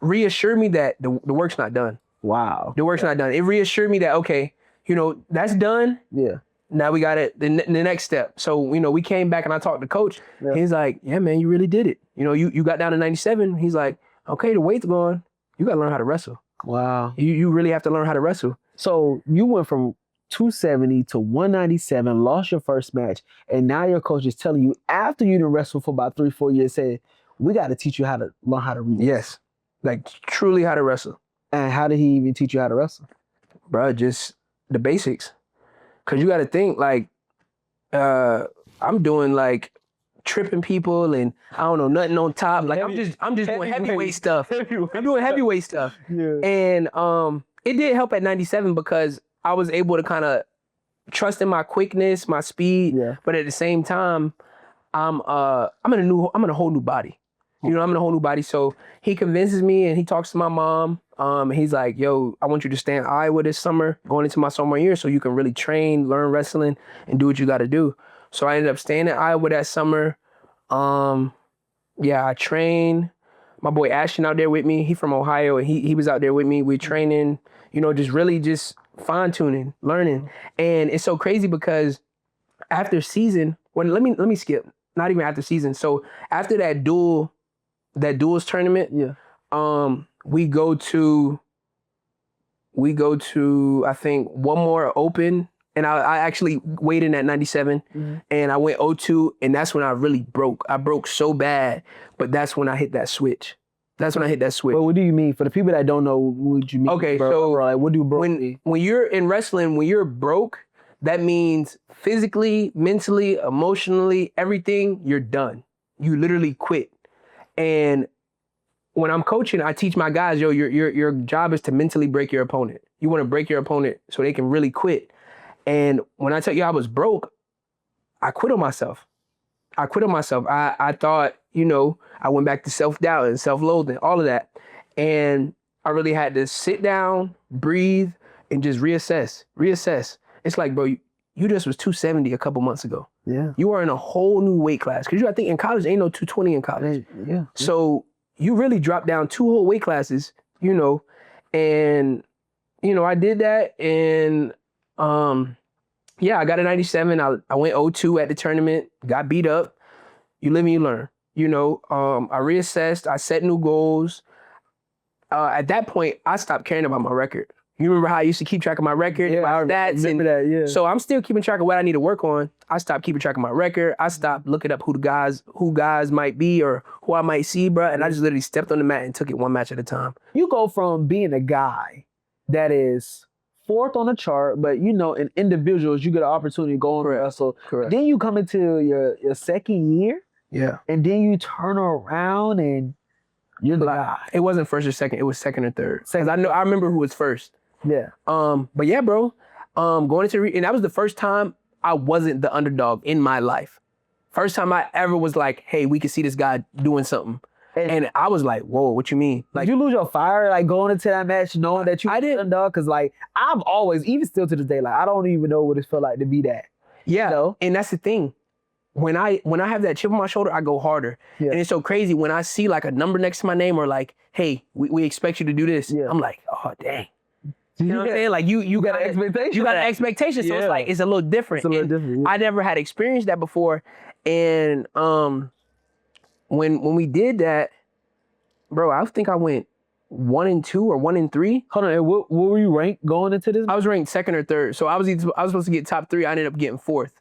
reassured me that the work's not done. Wow. The work's not done. It reassured me that, okay, you know, that's done. Yeah. Now we got it, the next step. So, you know, we came back and I talked to coach. Yeah. He's like, yeah, man, you really did it. You know, you got down to 97. He's like, okay, the weight's gone. You got to learn how to wrestle. Wow. You really have to learn how to wrestle. So you went from 270 to 197, lost your first match, and now your coach is telling you, after you done wrestled for about 3-4 years, said, we got to teach you how to learn how to wrestle. Yes. Like, truly how to wrestle. And how did he even teach you how to wrestle? Bro, just the basics. Because you got to think, like, I'm doing, like, tripping people and I don't know, nothing on top. Like, I'm just doing heavyweight stuff. I'm doing heavyweight stuff. Yeah. And it did help at 97 because I was able to kind of trust in my quickness, my speed. Yeah. But at the same time, I'm in a whole new body. You know, I'm in a whole new body. So he convinces me and he talks to my mom. He's like, yo, I want you to stay in Iowa this summer, going into my sophomore year, so you can really train, learn wrestling, and do what you got to do. So I ended up staying in Iowa that summer. I trained. My boy Ashton out there with me. He from Ohio, and he was out there with me. We training, you know, just fine-tuning, learning. And it's so crazy because after season, let me skip. Not even after season. So after that duels tournament, we go to I think one more open. And I actually weighed in at 97, and I went 0-2, and that's when I really broke. I broke so bad, but that's when I hit that switch. Well, what do you mean? For the people that don't know, what you mean? Okay, bro, so like, what do broke mean? When you're in wrestling, when you're broke, that means physically, mentally, emotionally, everything, you're done. You literally quit. And when I'm coaching, I teach my guys, yo, your job is to mentally break your opponent. You want to break your opponent so they can really quit. And when I tell you I was broke, I quit on myself. I thought, you know, I went back to self-doubt and self-loathing, all of that. And I really had to sit down, breathe, and just reassess. It's like, bro, you just was 270 a couple months ago. Yeah. You are in a whole new weight class. Because I think in college, ain't no 220 in college. Yeah. So you really dropped down 2 whole weight classes, you know. And, you know, I did that, and I got a 97. I went 0-2 at the tournament, got beat up. You live and you learn. You know, I reassessed, I set new goals. At that point, I stopped caring about my record. You remember how I used to keep track of my record, my stats? That. So I'm still keeping track of what I need to work on. I stopped keeping track of my record. I stopped looking up who guys might be or who I might see, bro. And I just literally stepped on the mat and took it one match at a time. You go from being a guy that is 4th on the chart, but you know, in individuals, you get an opportunity to go on wrestle. Correct. Then you come into your second year. Yeah. And then you turn around and you're the guy. It wasn't first or second, it was second or third. Because I remember who was first. Yeah. But yeah, bro. Going into and that was the first time I wasn't the underdog in my life. First time I ever was like, hey, we can see this guy doing something. And I was like, whoa, what you mean? Like, did you lose your fire, like, going into that match knowing that you I didn't, underdog? Because, like, I've always, even still to this day, like, I don't even know what it felt like to be that. Yeah, you know? And that's the thing. When I have that chip on my shoulder, I go harder. Yeah. And it's so crazy when I see like a number next to my name or like, hey, we expect you to do this. Yeah. I'm like, oh, dang. You know what I'm saying? Like you got an expectation. You got an expectation, so it's like it's a little different. It's a little different. I never had experienced that before, and when we did that, bro, I think I went 1-2 or 1-3. Hold on, what were you ranked going into this? I was ranked 2nd or 3rd, so I was supposed to get top 3. I ended up getting 4th.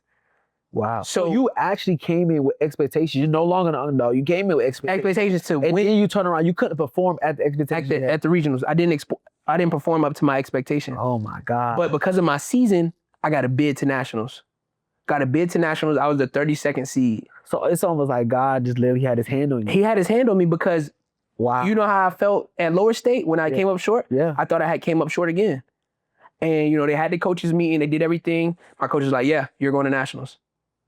Wow. So you actually came in with expectations. You're no longer an underdog. You came in with expectations To and win. then you turn around. You couldn't perform at the expectations. At the regionals. I didn't perform up to my expectation. Oh my God. But because of my season, I got a bid to nationals. I was the 32nd seed. So it's almost like God just literally had his hand on you. He had his hand on me because wow. You know how I felt at lower state when I came up short? Yeah. I thought I had came up short again. And they had the coaches meeting, they did everything. My coach was like, yeah, you're going to nationals.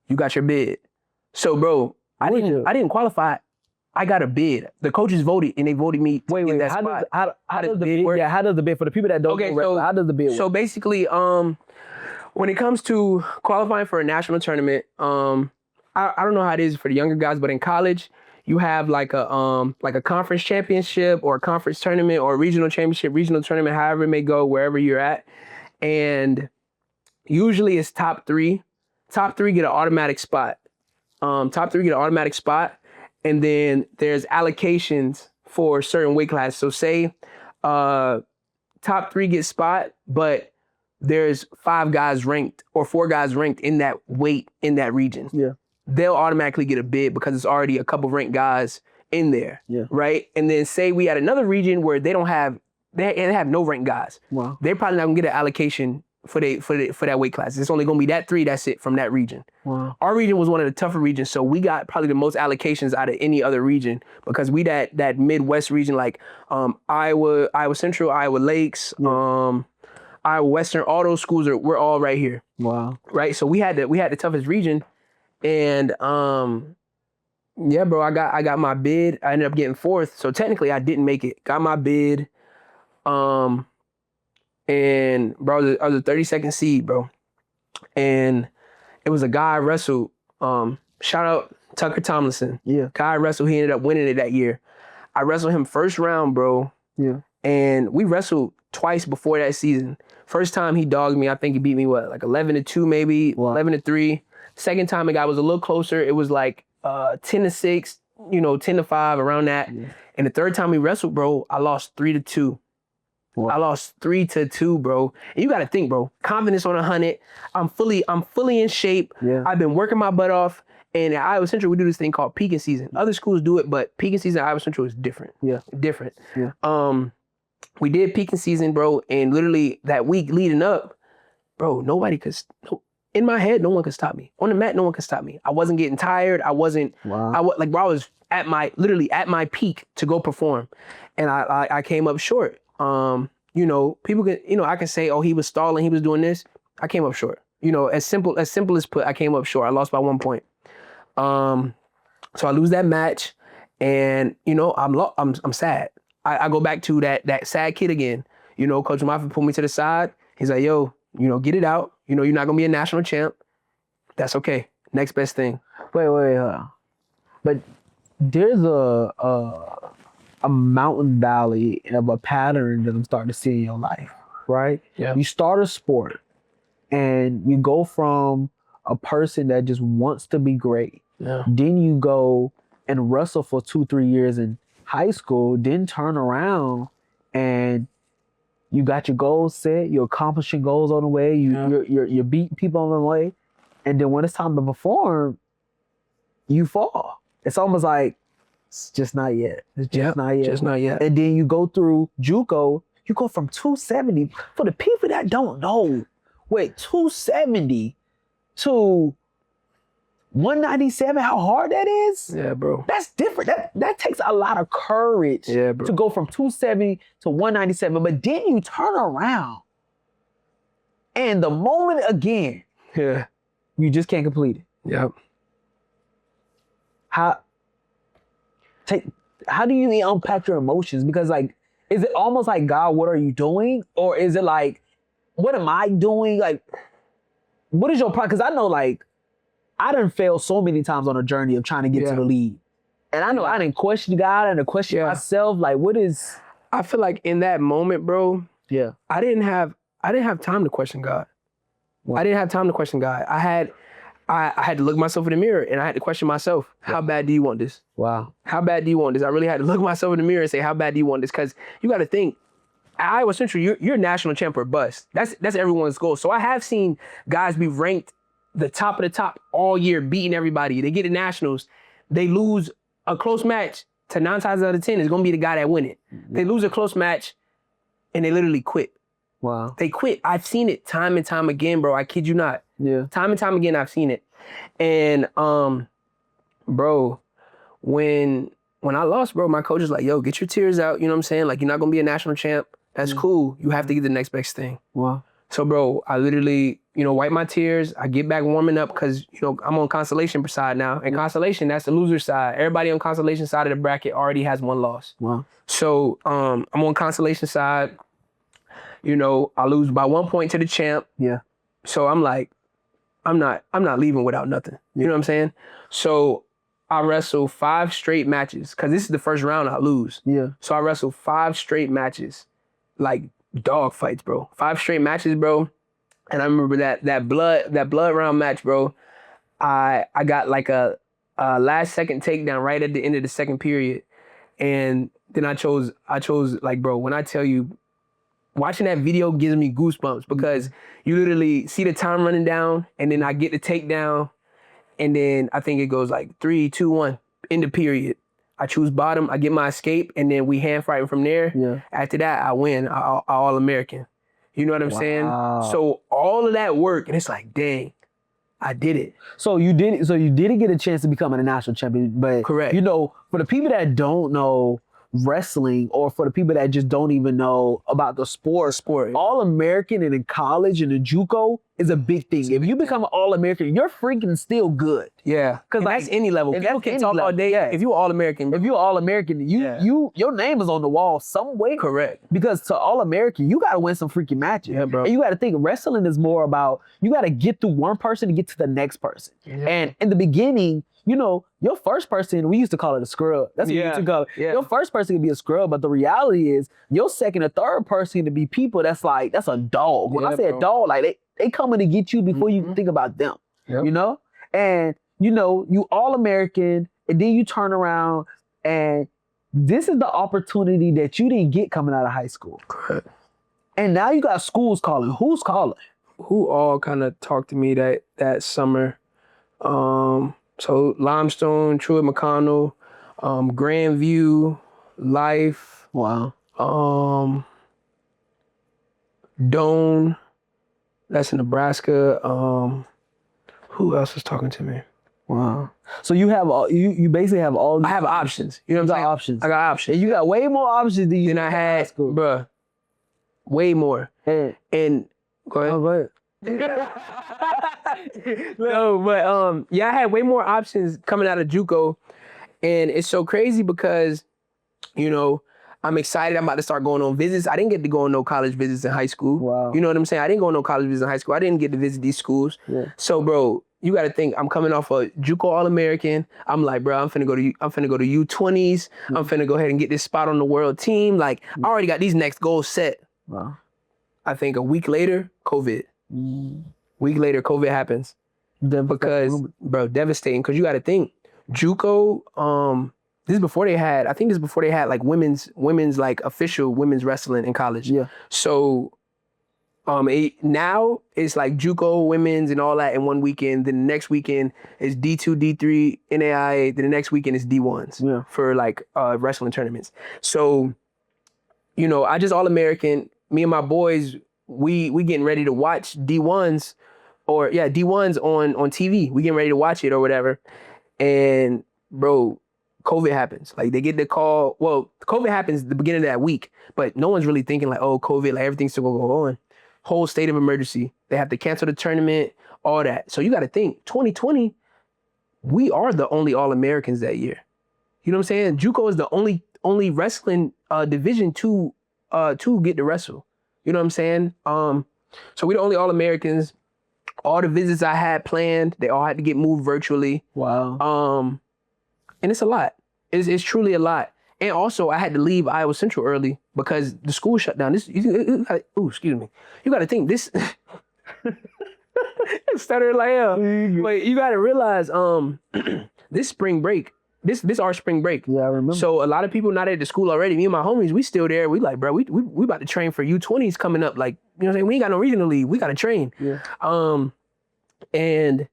You got your bid. So bro, I didn't qualify. I got a bid. The coaches voted and they voted me in that spot. How does the bid work? Yeah, how does the bid, for the people that don't know, how does the bid work? So basically, when it comes to qualifying for a national tournament, I don't know how it is for the younger guys, but in college, you have like a conference championship or a conference tournament or a regional championship, regional tournament, however it may go, wherever you're at. And usually it's top 3. Top 3 get an automatic spot. And then there's allocations for certain weight classes. So say top 3 get spot, but there's 5 guys ranked or 4 guys ranked in that weight in that region. Yeah. They'll automatically get a bid because it's already a couple ranked guys in there. Yeah. Right? And then say we had another region where they have no ranked guys. Wow. They're probably not gonna get an allocation for that weight class. It's only gonna be that 3, that's it from that region. Wow. Our region was one of the tougher regions, so we got probably the most allocations out of any other region because we that Midwest region, like Iowa Central, Iowa Lakes, Iowa Western, all those schools we're all right here. Wow. Right? So we had the toughest region. And yeah, bro, I got my bid. I ended up getting 4th. So technically I didn't make it. Got my bid. And bro, I was a 32nd seed, bro. And it was a guy I wrestled. Shout out Tucker Tomlinson. Yeah. Guy I wrestled, he ended up winning it that year. I wrestled him first round, bro. Yeah. And we wrestled twice before that season. First time he dogged me, I think he beat me, like 11-2 maybe, 11-3. Second time the guy was a little closer. It was like 10-6, 10-5, around that. Yeah. And the third time we wrestled, bro, I lost 3-2. Wow. I lost 3-2, bro. And you got to think, bro, confidence on 100. I'm fully in shape. Yeah. I've been working my butt off. And at Iowa Central, we do this thing called peaking season. Other schools do it, but peaking season at Iowa Central is different. Yeah. Different. Yeah. We did peaking season, bro, and literally that week leading up, bro, in my head, no one could stop me. On the mat, no one could stop me. I wasn't getting tired. I wasn't, wow. I was literally at my peak to go perform. And I came up short. People can, I can say, oh, he was stalling, he was doing this. I came up short. As simple as put, I came up short. I lost by 1 point. So I lose that match and, I'm sad. I go back to that sad kid again. Coach Moffitt pulled me to the side. He's like, yo, get it out. You're not going to be a national champ. That's okay. Next best thing. Wait. But there's a mountain valley of a pattern that I'm starting to see in your life, right? Yeah. You start a sport and you go from a person that just wants to be great. Yeah. Then you go and wrestle for 2-3 years in high school, then turn around and you got your goals set, you're accomplishing goals on the way, you're beating people on the way, and then when it's time to perform, you fall. It's almost like it's just not yet. It's just not yet. Just not yet. And then you go through JUCO, you go from 270, for the people that don't know, 270 to 197, how hard that is? Yeah, bro. That's different. That takes a lot of courage to go from 270 to 197. But then you turn around and the moment again, you just can't complete it. Yep. How do you unpack your emotions? Because is it almost like, God, what are you doing? Or is it like, what am I doing? Like, what is your problem? Because I know I done failed so many times on a journey of trying to get to the lead. And I know I didn't question God, I didn't question myself. Like, what is... I feel like in that moment, bro, Yeah. I didn't have time to question God. Wow. I didn't have time to question God. I had to look myself in the mirror and I had to question myself. How bad do you want this? Wow. How bad do you want this? I really had to look myself in the mirror and say, how bad do you want this? Because you got to think, at Iowa Central, you're national champ or bust. That's everyone's goal. So I have seen guys be ranked the top of the top all year, beating everybody. They get to nationals, they lose a close match to 9 times out of 10 is gonna be the guy that win it. They lose a close match and they literally quit. Wow. They quit. I've seen it time and time again, bro. I kid you not. Yeah. Time and time again, I've seen it. And bro, when I lost, bro, my coach was like, yo, get your tears out. You know what I'm saying? Like, you're not gonna be a national champ. That's cool. You have to get the next best thing. Wow. So, bro, I literally, wipe my tears. I get back warming up because, I'm on consolation side now. And consolation, that's the loser side. Everybody on consolation side of the bracket already has one loss. Wow. So, I'm on consolation side. I lose by 1 point to the champ. Yeah. So I'm like, I'm not leaving without nothing. You know what I'm saying? So I wrestle 5 straight matches because this is the first round I lose. Yeah. So I wrestle 5 straight matches, like dog fights, bro. 5 straight matches, bro. And I remember that blood round match, bro. I got like a last second takedown right at the end of the second period, and then I chose like, bro, when I tell you, watching that video gives me goosebumps because you literally see the time running down, and then I get the takedown, and then I think it goes like 3, 2, 1 end of period. I choose bottom, I get my escape, and then we hand fighting from there. Yeah. After that, I win, all American. You know what I'm saying? So all of that work, and it's like, dang, I did it. So you didn't get a chance to become a national champion, but correct. For the people that don't know wrestling, or for the people that just don't even know about the sport, All-American and in college and in JUCO is a big thing. If you become an All-American, you're freaking still good. Yeah, because that's any level. People can talk all day. Yeah. If you're All-American, your name is on the wall somewhere. Correct. Because to All-American, you got to win some freaking matches. Yeah, bro. And you got to think wrestling is more about, you got to get through one person to get to the next person. Yeah. And in the beginning, your first person, we used to call it a scrub. That's what we used to call it. Yeah. Your first person can be a scrub, but the reality is your second or third person to be people that's a dog. When I say a dog, like they coming to get you before you think about them. Yep. And you All-American, and then you turn around and this is the opportunity that you didn't get coming out of high school. Correct. And now you got schools calling. Who's calling? Who all kind of talked to me that summer? So Limestone, Troy McConnell, Grandview, Life. Wow. Doane, that's in Nebraska. Who else was talking to me? Wow. So you have you basically have all. I have options. You know what I'm saying? Options. I got options. And you got way more options than I had, bruh. Way more. And go ahead. Oh, go ahead. No, but I had way more options coming out of JUCO, and it's so crazy because, I'm excited. I'm about to start going on visits. I didn't get to go on no college visits in high school. Wow. You know what I'm saying? I didn't go on no college visits in high school. I didn't get to visit these schools. Yeah. So, bro, you got to think. I'm coming off a JUCO All-American. I'm like, bro, I'm finna go to U20s. Mm-hmm. I'm finna go ahead and get this spot on the world team. Like, I already got these next goals set. Wow. I think a week later, COVID. Week later, COVID happens. Because, bro, devastating. Because you got to think, JUCO, this is before they had like women's like official women's wrestling in college. Yeah. So, now it's like JUCO women's and all that in one weekend. Then the next weekend is D2, D3, NAIA. Then the next weekend is D1s for like wrestling tournaments. So, I just All-American. Me and my boys, we getting ready to watch D1s D1s on TV. We getting ready to watch it or whatever. And bro, COVID happens. Like they get the call. Well, COVID happens at the beginning of that week, but no one's really thinking like, oh, COVID, like everything's still gonna go on. Whole state of emergency. They have to cancel the tournament, all that. So you got to think, 2020, we are the only All-Americans that year. You know what I'm saying? JUCO is the only wrestling division to get to wrestle. You know what I'm saying? So we the only All-Americans. All the visits I had planned, they all had to get moved virtually. Wow. And it's a lot. It's truly a lot. And also, I had to leave Iowa Central early because the school shut down. Excuse me. You got to think this. Stutter like hell. But you got to realize, this spring break, this our spring break. Yeah, I remember. So a lot of people not at the school already. Me and my homies, we still there. We like, bro, we about to train for U20s coming up. Like, you know what I'm saying? We ain't got no reason to leave. We got to train. Yeah. And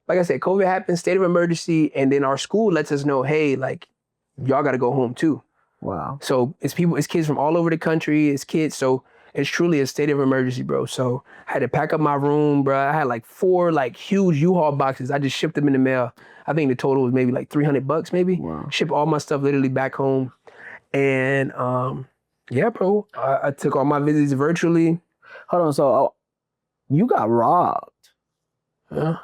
like I said, COVID happened, state of emergency, and then our school lets us know, hey, like, y'all got to go home too. Wow. So it's kids from all over the country. It's kids. So it's truly a state of emergency, bro. So I had to pack up my room, bro. I had like 4 like huge U-Haul boxes. I just shipped them in the mail. I think the total was maybe like $300 maybe. Wow. Shipped all my stuff literally back home. And yeah, bro, I took all my visits virtually. Hold on, so you got robbed. Yeah.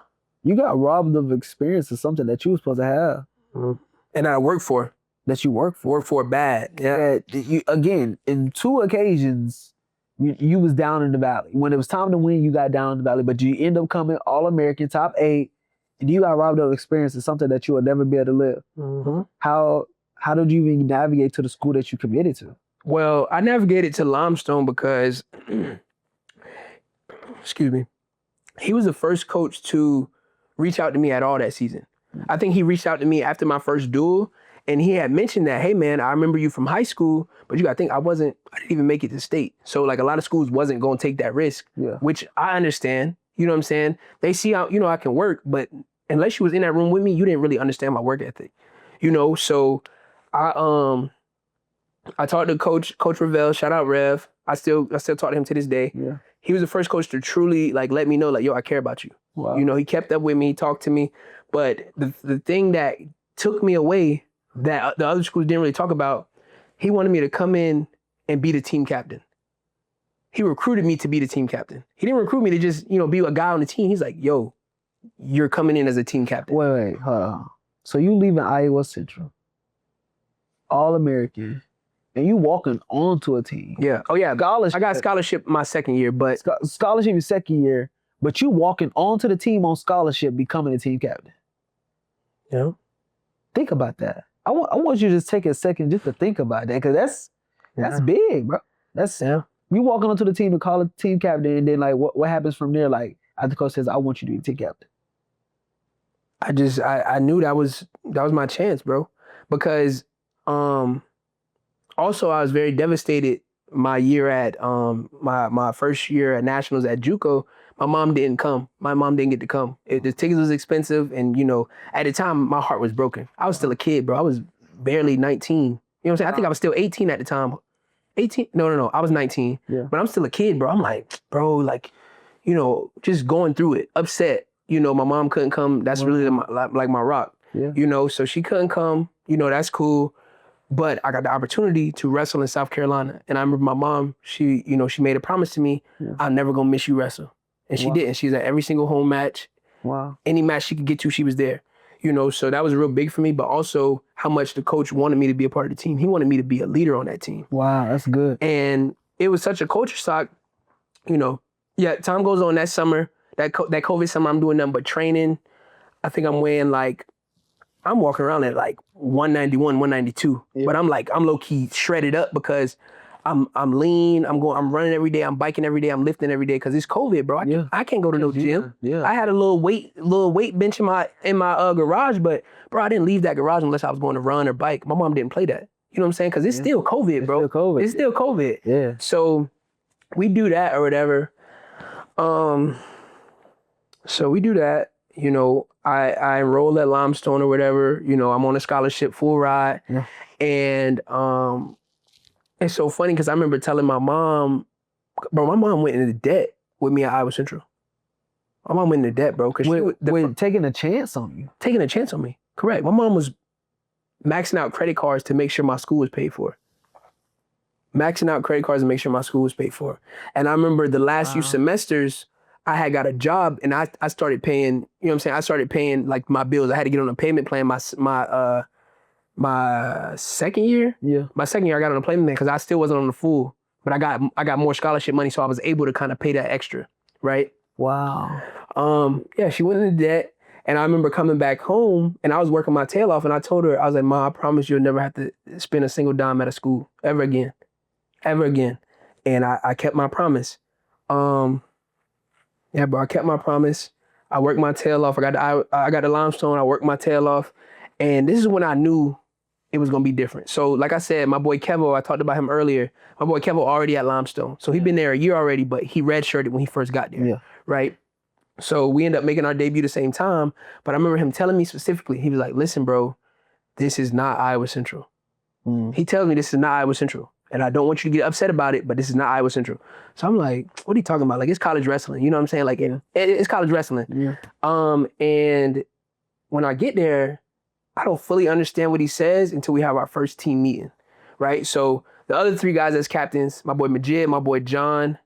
You got robbed of experience of something that you were supposed to have. Mm-hmm. And I worked for. That you worked for. Worked for bad. Yeah. You, again, in 2 occasions, you was down in the valley. When it was time to win, you got down in the valley, but you end up coming All-American, top 8, and you got robbed of experience of something that you will never be able to live. Mm-hmm. How did you even navigate to the school that you committed to? Well, I navigated to Limestone because, excuse me, he was the first coach to reach out to me at all that season. I think he reached out to me after my first duel, and he had mentioned that, hey man, I remember you from high school, but you gotta think I didn't even make it to state. So like a lot of schools wasn't gonna take that risk, which I understand. You know what I'm saying? They see how, I can work, but unless you was in that room with me, you didn't really understand my work ethic. So I talked to Coach Revell, shout out Rev. I still talk to him to this day. Yeah. He was the first coach to truly like let me know like, yo, I care about you. Wow. He kept up with me, he talked to me. But the thing that took me away that the other schools didn't really talk about, he wanted me to come in and be the team captain. He recruited me to be the team captain. He didn't recruit me to just, be a guy on the team. He's like, yo, you're coming in as a team captain. Wait, hold on. So you leaving Iowa Central, All-American, and you walking onto a team. Yeah. Oh yeah. Scholarship. I got scholarship my second year, but scholarship your second year, but you walking onto the team on scholarship, becoming a team captain. Yeah. Think about that. I want you to just take a second just to think about that, because that's big, bro. You walking onto the team to call a team captain, and then like what happens from there? Like after the coach says, I want you to be team captain. I knew that was my chance, bro. Because also I was very devastated my year at my first year at Nationals at JUCO. My mom didn't come. My mom didn't get to come. The tickets was expensive, and at the time my heart was broken. I was still a kid, bro. I was barely 19. You know what I'm saying? I think I was still 18 at the time. 18? No. I was 19. Yeah. But I'm still a kid, bro. I'm like, bro, like, just going through it, upset. My mom couldn't come. That's really my rock. Yeah. So she couldn't come. That's cool. But I got the opportunity to wrestle in South Carolina. And I remember my mom, she made a promise to me, I'm never gonna miss you wrestle. And she didn't. She's at every single home match. Wow. Any match she could get to, she was there. So that was real big for me, but also how much the coach wanted me to be a part of the team. He wanted me to be a leader on that team. Wow, that's good. And it was such a culture shock, Yeah, time goes on that summer, that COVID summer, I'm doing nothing but training. I think I'm weighing I'm walking around at 191, 192. Yeah. But I'm low-key shredded up because I'm lean, I'm running every day, I'm biking every day, I'm lifting every day because it's COVID, bro. I can't go to no gym. Yeah. I had a little weight bench in my garage, but bro, I didn't leave that garage unless I was going to run or bike. My mom didn't play that. You know what I'm saying? Because it's still COVID, bro. It's still COVID. Yeah. So we do that or whatever. So we do that. I enrolled at Limestone or whatever. I'm on a scholarship, full ride. Yeah. And it's so funny because I remember telling my mom, bro, my mom went into debt with me at Iowa Central. My mom went into debt, bro. With taking a chance on you. Taking a chance on me. Correct. My mom was maxing out credit cards to make sure my school was paid for. Maxing out credit cards to make sure my school was paid for. And I remember the last few semesters, I had got a job and I started paying, I started paying my bills. I had to get on a payment plan my second year. Yeah. My second year I got on a payment plan because I still wasn't on the full, but I got more scholarship money, so I was able to kind of pay that extra, right? Wow. Yeah, she went into debt, And I remember coming back home and I was working my tail off and I told her, I was like, Ma, I promise you'll never have to spend a single dime at a school ever again. Ever again. And I kept my promise. Yeah, bro, I kept my promise. I worked my tail off. I got the Limestone. I worked my tail off. And this is when I knew it was going to be different. So like I said, my boy Kevo, I talked about him earlier. My boy Kevo already at Limestone. So he'd been there a year already, but he redshirted when he first got there, right? So we ended up making our debut the same time. But I remember him telling me specifically, he was like, listen, bro, this is not Iowa Central. He tells me this is not Iowa Central. And I don't want you to get upset about it, but this is not Iowa Central. So I'm like, what are you talking about? Like, it's college wrestling. You know what I'm saying? Like, it's college wrestling. Yeah. And when I get there, I don't fully understand what he says until we have our first team meeting, right? So the other 3 guys as captains, my boy Majid, my boy John,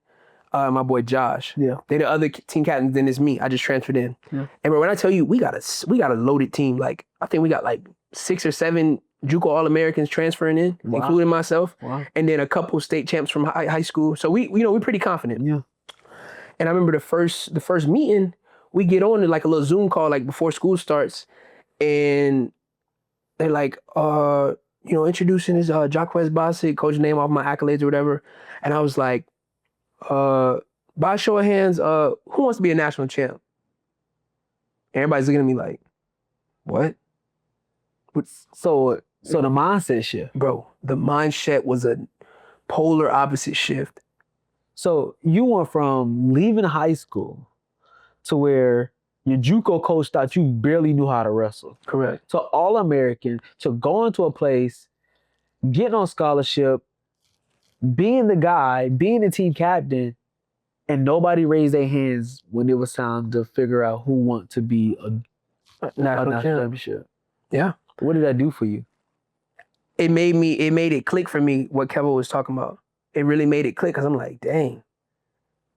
my boy Josh. Yeah. They the other team captains, then it's me. I just transferred in. Yeah. And bro, when I tell you, we got a loaded team. Like, I think we got like 6 or 7 JUCO All-Americans transferring in, including myself, and then a couple state champs from high school. So we're pretty confident. Yeah. And I remember the first meeting, we get on to like a little Zoom call like before school starts, and they're like, introducing is Quez Bostic, coach name off my accolades or whatever. And I was like, by show of hands, who wants to be a national champ? And everybody's looking at me like, what? So the mindset shift. Bro, the mindset was a polar opposite shift. So you went from leaving high school to where your JUCO coach thought you barely knew how to wrestle. Correct. So All-American, to go into a place, getting on scholarship, being the guy, being the team captain, and nobody raised their hands when it was time to figure out who want to be a national championship. Yeah. What did that do for you? It made it click for me what Kevin was talking about. It really made it click because I'm like, dang,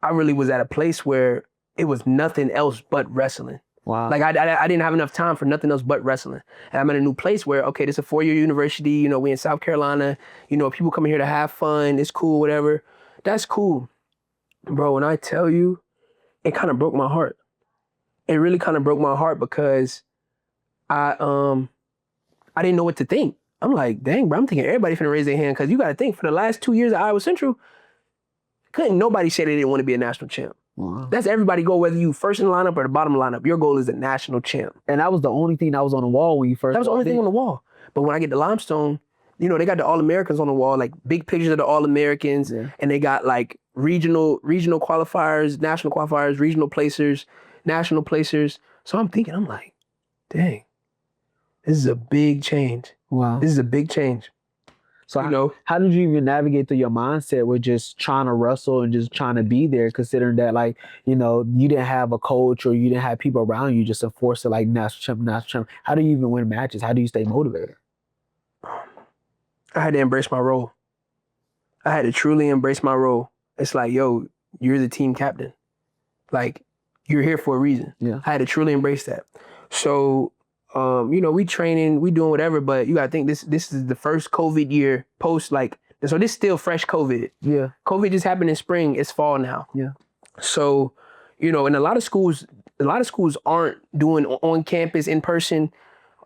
I really was at a place where it was nothing else but wrestling. Wow. Like I didn't have enough time for nothing else but wrestling. And I'm in a new place where, okay, this is a 4-year university, you know, we in South Carolina, you know, people coming here to have fun, it's cool, whatever. That's cool. Bro, when I tell you, it kind of broke my heart. It really kind of broke my heart because I didn't know what to think. I'm like, dang, bro, I'm thinking everybody finna raise their hand because you got to think, for the last 2 years at Iowa Central, couldn't nobody say they didn't want to be a national champ. Wow. That's everybody goal, whether you first in the lineup or the bottom of the lineup. Your goal is a national champ. And that was the only thing that was on the wall when you first. That was the only thing on the wall. But when I get to Limestone, you know, they got the All-Americans on the wall, like big pictures of the All-Americans, and they got like regional qualifiers, national qualifiers, regional placers, national placers. So I'm thinking, I'm like, dang, this is a big change. Wow. This is a big change. So you know, how did you even navigate through your mindset with just trying to wrestle and just trying to be there, considering that, like, you know, you didn't have a coach or you didn't have people around you just to force it, like national champ. How do you even win matches? How do you stay motivated? I had to embrace my role. I had to truly embrace my role. It's like, yo, you're the team captain. Like, you're here for a reason. Yeah. I had to truly embrace that. So, you know, we training, we doing whatever, but you gotta think this is the first COVID year post, like, so this is still fresh COVID. Yeah. COVID just happened in spring, it's fall now. Yeah. So, you know, and a lot of schools aren't doing on campus, in person.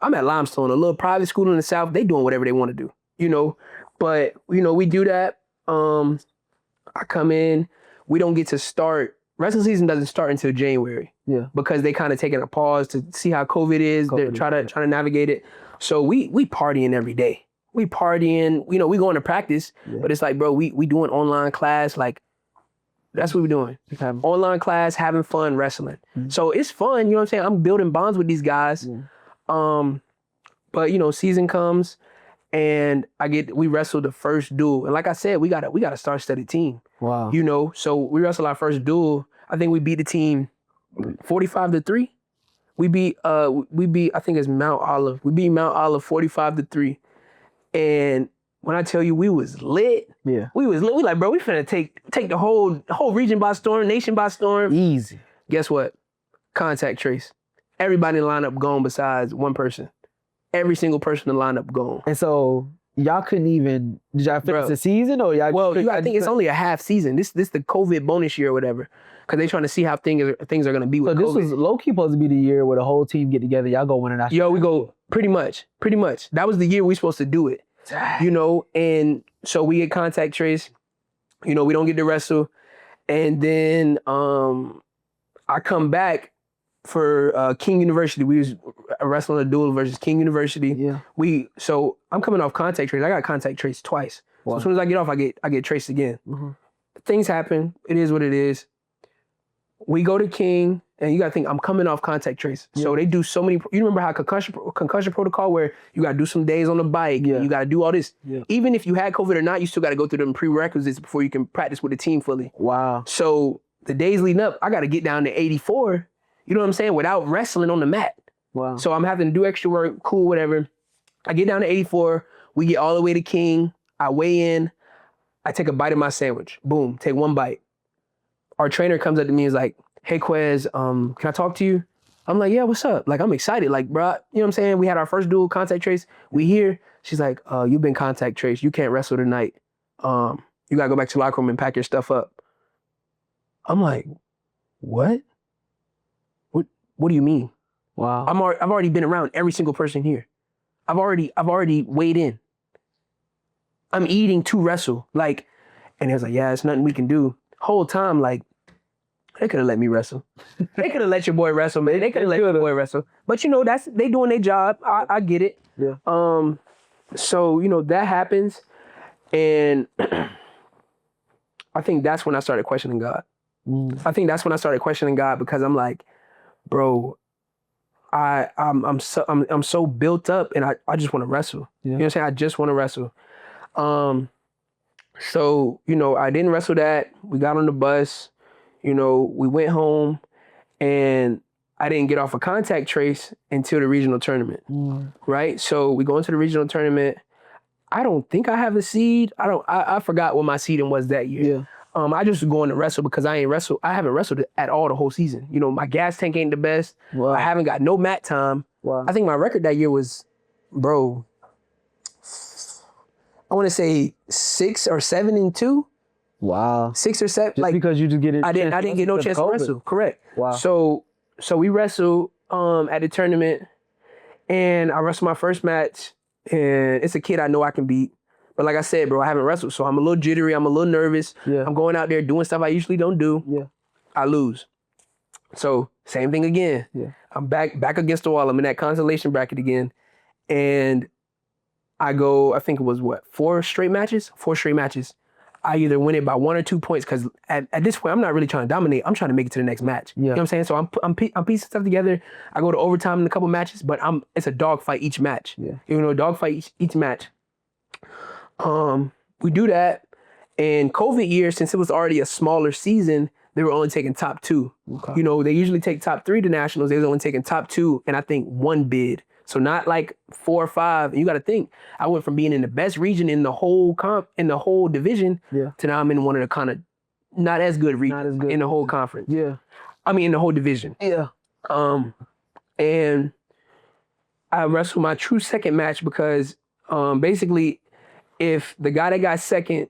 I'm at Limestone, a little private school in the South, they doing whatever they want to do, you know? But, you know, we do that. I come in, we don't get to start, wrestling season doesn't start until January. Yeah. Because they kind of taking a pause to see how COVID is. They're trying to navigate it. So we partying every day. We partying, you know, we going to practice, but it's like, bro, we doing online class. Like, that's what we're doing. Online class, having fun, wrestling. Mm-hmm. So it's fun, you know what I'm saying? I'm building bonds with these guys. Yeah. But, you know, season comes and we wrestled the first duel. And like I said, we got a star-studded team. Wow. You know, so we wrestled our first duel. I think we beat the team 45-3. We beat I think it's Mount Olive. We beat Mount Olive 45-3. And when I tell you we was lit, we was lit. We like, bro, we finna take the whole region by storm, nation by storm. Easy. Guess what? Contact trace. Everybody in the lineup gone besides one person. Every single person in the lineup gone. And so y'all couldn't even, did y'all finish Bro. the season or y'all? Well, you gotta think it's only a half season. This the COVID bonus year or whatever. Cause they trying to see how things are gonna be So with this COVID. was low-key supposed to be the year where the whole team get together. Y'all go win a national. Yo, we go pretty much. That was the year we supposed to do it. You know, and so we get contact trace. You know, we don't get to wrestle. And then I come back for King University. We was wrestling a duel versus King University. Yeah. So I'm coming off contact trace. I got contact trace twice. Wow. So as soon as I get off, I get traced again. Mm-hmm. Things happen. It is what it is. We go to King, and you gotta think I'm coming off contact trace. Yeah. So they do so many. You remember how concussion protocol where you gotta do some days on the bike. Yeah. You gotta do all this. Yeah. Even if you had COVID or not, you still gotta go through them prerequisites before you can practice with the team fully. Wow. So the days leading up, I gotta get down to 84. You know what I'm saying? Without wrestling on the mat. Wow. So I'm having to do extra work. Cool, whatever. I get down to 84. We get all the way to King. I weigh in. I take a bite of my sandwich. Boom. Take one bite. Our trainer comes up to me and is like, "Hey, Quez, can I talk to you?" I'm like, "Yeah, what's up?" Like, I'm excited. Like, bro, you know what I'm saying? We had our first dual contact trace. We here. She's like, "You've been contact traced. You can't wrestle tonight. You gotta go back to the locker room and pack your stuff up." I'm like, "What? What do you mean?" Wow. I've already been around every single person here. I've already weighed in. I'm eating to wrestle. Like, and it was like, "Yeah, it's nothing we can do." Whole time, like, they could have let me wrestle. They could have let your boy wrestle, man. They could have let your boy wrestle. But you know, they doing their job. I get it. Yeah. So, you know, that happens. And I think that's when I started questioning God. I think that's when I started questioning God because I'm like, bro, I'm so built up and I just want to wrestle. Yeah. You know what I'm saying? I just want to wrestle. So, you know, I didn't wrestle that. We got on the bus, you know, we went home and I didn't get off a contact trace until the regional tournament. Right? So we go into the regional tournament. I don't think I have a seed. I forgot what my seeding was that year. Yeah. I just was going to wrestle because I haven't wrestled at all the whole season. You know, my gas tank ain't the best. Wow. I haven't got no mat time. Wow. I think my record that year was, bro, I want to say 6 or 7-2. Wow. 6 or 7. Just like because you just get it. I didn't get no chance to wrestle. Correct. Wow. So we wrestled at the tournament, and I wrestled my first match, and it's a kid I know I can beat. But like I said, bro, I haven't wrestled, so I'm a little jittery. I'm a little nervous. Yeah. I'm going out there doing stuff I usually don't do. Yeah. I lose. So same thing again. Yeah. I'm back against the wall. I'm in that consolation bracket again, and I go. I think it was 4 straight matches. I either win it by 1 or 2 points because at this point I'm not really trying to dominate. I'm trying to make it to the next match. Yeah. You know what I'm saying? So I'm piecing stuff together. I go to overtime in a couple matches, but it's a dogfight each match. Yeah. You know, dogfight each match. We do that, and COVID year, since it was already a smaller season, they were only taking top 2. Okay. You know, they usually take top 3 to nationals. They was only taking top 2, and I think 1 bid. So not like 4 or 5. And you got to think, I went from being in the best region in the whole division, Yeah. to now I'm in one of the kind of not as good regions in the whole conference. Yeah. I mean, in the whole division. Yeah. And I wrestled my true second match because basically, if the guy that got second,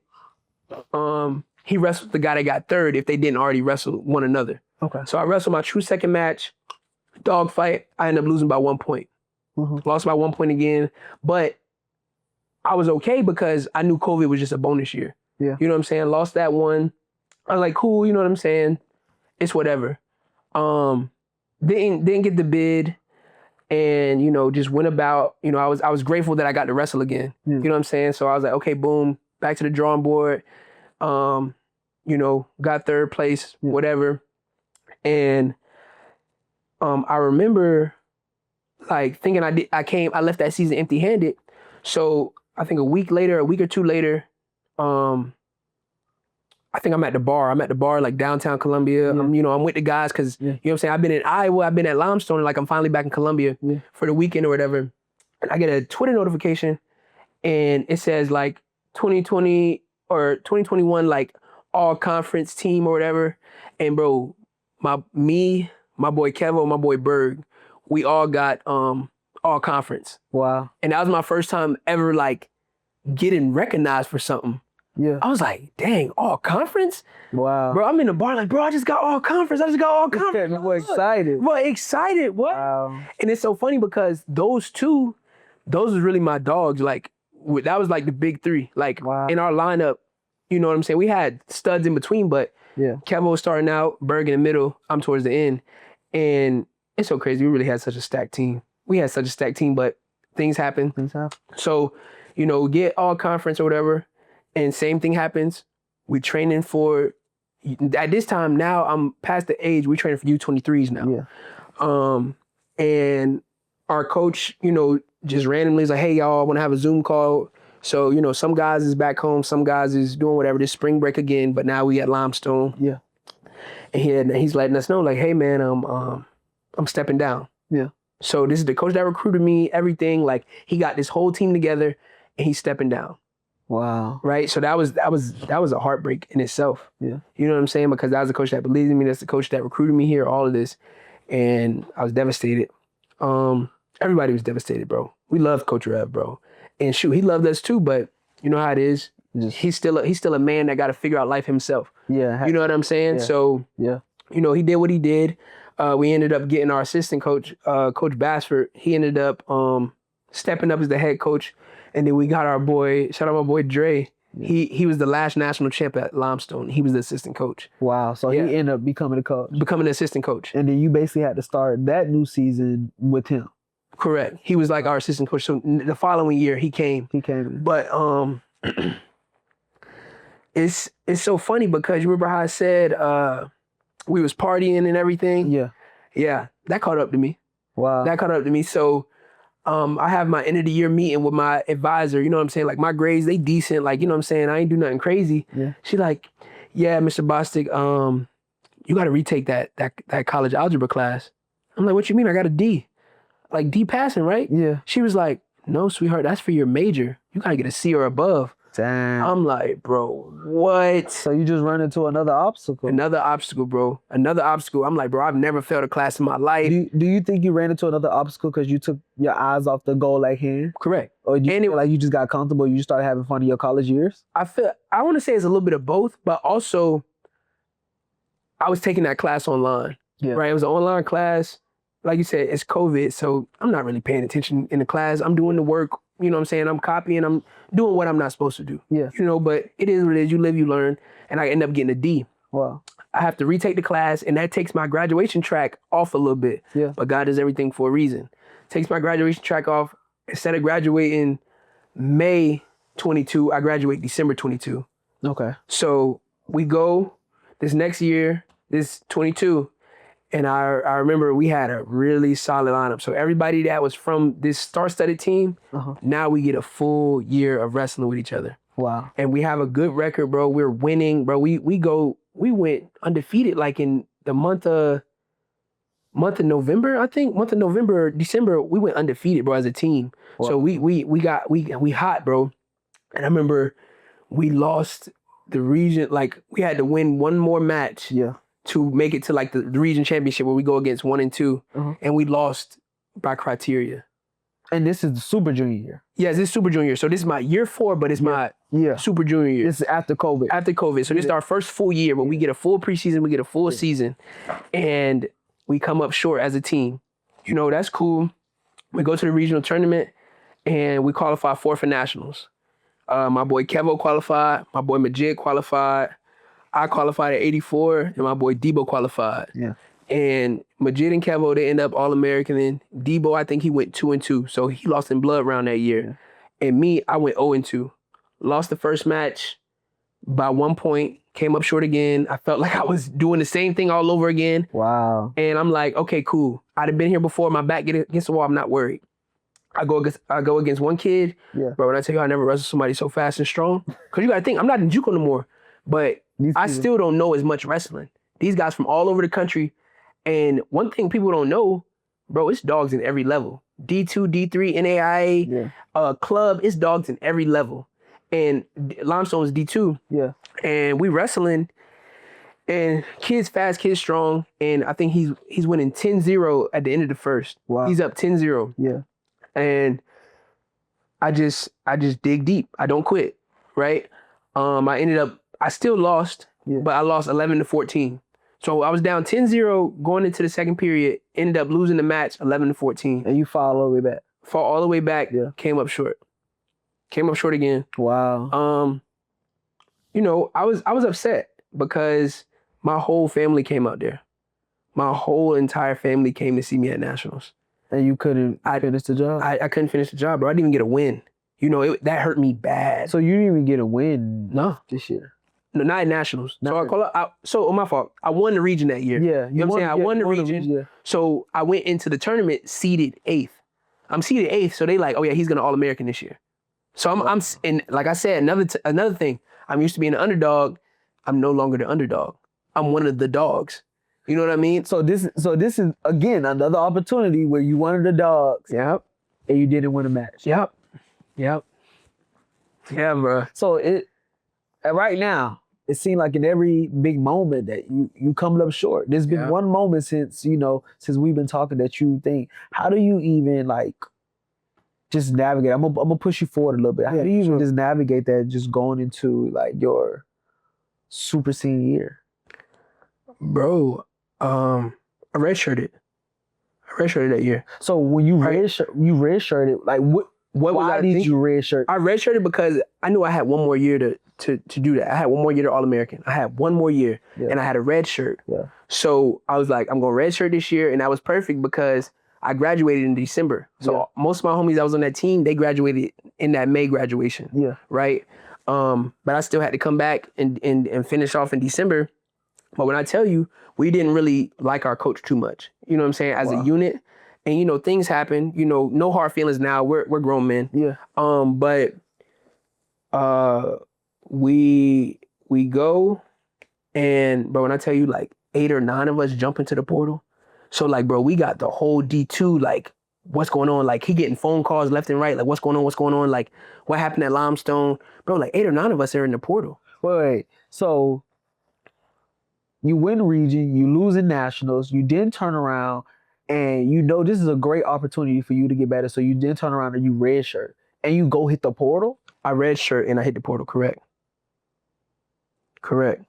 he wrestled the guy that got third if they didn't already wrestle one another. Okay. So I wrestled my true second match, dog fight. I ended up losing by 1 point. Lost by 1 point again, but I was okay because I knew COVID was just a bonus year. Yeah. You know what I'm saying? Lost that one. I was like, cool, you know what I'm saying? It's whatever. Didn't get the bid, and you know, just went about, you know, I was grateful that I got to wrestle again. Yeah. You know what I'm saying? So I was like, okay, boom, back to the drawing board. You know, got third place, whatever. And I remember like thinking I left that season empty-handed. So I think a week or 2 later, I think I'm at the bar. Like downtown Columbia. Yeah. I'm with the guys because you know what I'm saying? I've been in Iowa, I've been at Limestone, and like I'm finally back in Columbia for the weekend or whatever. And I get a Twitter notification and it says like 2020 or 2021 like all conference team or whatever. And bro, my boy Kevo, my boy Berg, we all got all conference. Wow. And that was my first time ever like getting recognized for something. Yeah. I was like, dang, all conference? Wow. Bro, I'm in the bar like, bro, I just got all conference. I just got all conference. We're excited. Bro, excited. What? Wow. And it's so funny because those was really my dogs. Like, that was like the big three. Like, Wow. in our lineup, you know what I'm saying? We had studs in between, but Yeah. Kevo was starting out, Berg in the middle, I'm towards the end. And it's so crazy. We really had such a stacked team. But things happen. So, you know, get all conference or whatever, and same thing happens. We training for, at this time now, I'm past the age, we training for U23s now. Yeah. And our coach, you know, just randomly is like, hey, y'all, I want to have a Zoom call. So, you know, some guys is back home, some guys is doing whatever, this spring break again, but now we at Limestone. Yeah. And he's letting us know, like, hey, man, I'm stepping down. Yeah. So this is the coach that recruited me, everything. Like, he got this whole team together and he's stepping down. Wow. Right? So that was a heartbreak in itself. Yeah. You know what I'm saying? Because that was the coach that believed in me. That's the coach that recruited me here, all of this. And I was devastated. Everybody was devastated, bro. We loved Coach Rev, bro. And shoot, he loved us too, but you know how it is. He's still a man that got to figure out life himself. Yeah. You know what I'm saying? Yeah. So, yeah. You know, he did what he did. We ended up getting our assistant coach, Coach Bassford. He ended up stepping up as the head coach. And then we got our boy, shout out my boy Dre. Yeah. He was the last national champ at Limestone. He was the assistant coach. Wow. So he ended up becoming a coach. Becoming an assistant coach. And then you basically had to start that new season with him. Correct. He was like our assistant coach. So the following year he came. But it's so funny because you remember how I said we was partying and everything? Yeah. Yeah. That caught up to me. Wow. That caught up to me. So I have my end of the year meeting with my advisor, you know what I'm saying? Like my grades, they decent, like, you know what I'm saying? I ain't do nothing crazy. Yeah. She like, yeah, Mr. Bostic, you gotta retake that college algebra class. I'm like, what you mean? I got a D. Like D passing, right? Yeah. She was like, no, sweetheart, that's for your major. You gotta get a C or above. Damn. I'm like, bro, what? So you just run into another obstacle. Another obstacle, bro. Another obstacle. I'm like, bro, I've never failed a class in my life. Do you think you ran into another obstacle because you took your eyes off the goal at hand? Correct. Or do you feel like you just got comfortable, you started having fun in your college years? I want to say it's a little bit of both, but also I was taking that class online. Yeah. Right? It was an online class. Like you said, it's COVID, so I'm not really paying attention in the class. I'm doing the work, you know what I'm saying? I'm copying, I'm doing what I'm not supposed to do. Yeah. You know, but it is what it is. You live, you learn. And I end up getting a D. Wow. I have to retake the class, and that takes my graduation track off a little bit. Yeah. But God does everything for a reason. Takes my graduation track off. Instead of graduating May 22, I graduate December 22. Okay. So we go this next year, this 22, and I remember we had a really solid lineup. So everybody that was from this star-studded team, now we get a full year of wrestling with each other. Wow. And we have a good record, bro. We're winning, bro. We went undefeated like in the month of November, I think. December, we went undefeated, bro, as a team. Wow. So we hot, bro. And I remember we lost the region, like we had to win one more match. Yeah. To make it to like the region championship where we go against 1 and 2, and we lost by criteria. And this is the super junior year. Yes, this is super junior. So this is my year 4, but it's my super junior year. This is after COVID. After COVID. So this is our first full year where we get a full preseason, we get a full season, and we come up short as a team. You know, that's cool. We go to the regional tournament and we qualify for nationals. My boy Kevo qualified, my boy Majid qualified. I qualified at 84, and my boy Debo qualified. Yeah. And Majid and Kevo, they end up All-American. And Debo, I think he went 2 and 2, so he lost in blood round that year. Yeah. And me, I went 0 and 2. Lost the first match by 1 point, came up short again. I felt like I was doing the same thing all over again. Wow. And I'm like, okay, cool. I'd have been here before. My back get against the wall. I'm not worried. I go against one kid. Yeah. Bro, when I tell you I never wrestled somebody so fast and strong, because you got to think, I'm not in JUCO no more, but I still don't know as much wrestling. These guys from all over the country. And one thing people don't know, bro, it's dogs in every level. D2, D3, NAIA, club, it's dogs in every level. And Limestone's D2. Yeah. And we wrestling, and kids fast, kids strong. And I think he's winning 10-0 at the end of the first. Wow. He's up 10-0. Yeah. And I just dig deep. I don't quit, right? I still lost, but I lost 11-14. So I was down 10-0 going into the second period, ended up losing the match 11-14. And you fall all the way back. Fall all the way back, came up short. Came up short again. Wow. You know, I was upset because my whole family came out there. My whole entire family came to see me at Nationals. And you couldn't finish the job? I couldn't finish the job, bro. I didn't even get a win. You know, that hurt me bad. So you didn't even get a win this year? No, not at Nationals. So my fault. I won the region that year. Yeah. You know what I'm saying? I won the region. Yeah. So I went into the tournament seeded 8th. I'm seeded 8th, so they like, oh yeah, he's gonna All-American this year. So I'm and like I said, another thing, I'm used to being an underdog. I'm no longer the underdog. I'm one of the dogs. You know what I mean? So this is again another opportunity where you one of the dogs. Yep. And you didn't win a match. Yep. Yeah, bro. So right now, it seems like in every big moment that you coming up short. There's been one moment since we've been talking that you think, how do you even like just navigate? I'm gonna push you forward a little bit. How do you even just navigate that just going into like your super senior year? Bro, I redshirted. I redshirted that year. So when you redshirted, like why did you redshirt? I redshirted because I knew I had one more year to do that. I had one more year to All-American. I had one more year, and I had a red shirt. Yeah. So I was like, I'm going to redshirt this year, and that was perfect because I graduated in December. So most of my homies that was on that team, they graduated in that May graduation. Yeah. Right? But I still had to come back and finish off in December. But when I tell you, we didn't really like our coach too much. You know what I'm saying? As a unit. And, you know, things happen. You know, no hard feelings now. We're grown men. Yeah. But we go, and bro, when I tell you, like 8 or 9 of us jump into the portal. So like, bro, we got the whole D2, like, what's going on? Like, he getting phone calls left and right. Like, what's going on? Like, what happened at Limestone? Bro, like 8 or 9 of us are in the portal. Wait. So you win region, you lose in nationals, you then turn around and you know this is a great opportunity for you to get better. So you then turn around and you redshirt and you go hit the portal. I redshirt and I hit the portal, correct.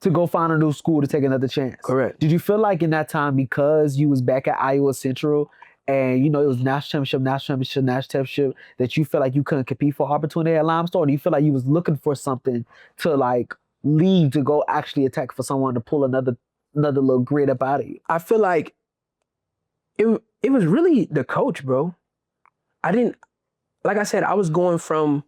To go find a new school to take another chance. Correct. Did you feel like in that time, because you was back at Iowa Central and you know it was national championship, that you felt like you couldn't compete for opportunity at Limestone? Or do you feel like you was looking for something to like leave to go actually attack for someone to pull another little grit up out of you? I feel like it was really the coach, bro. Like I said, I was going from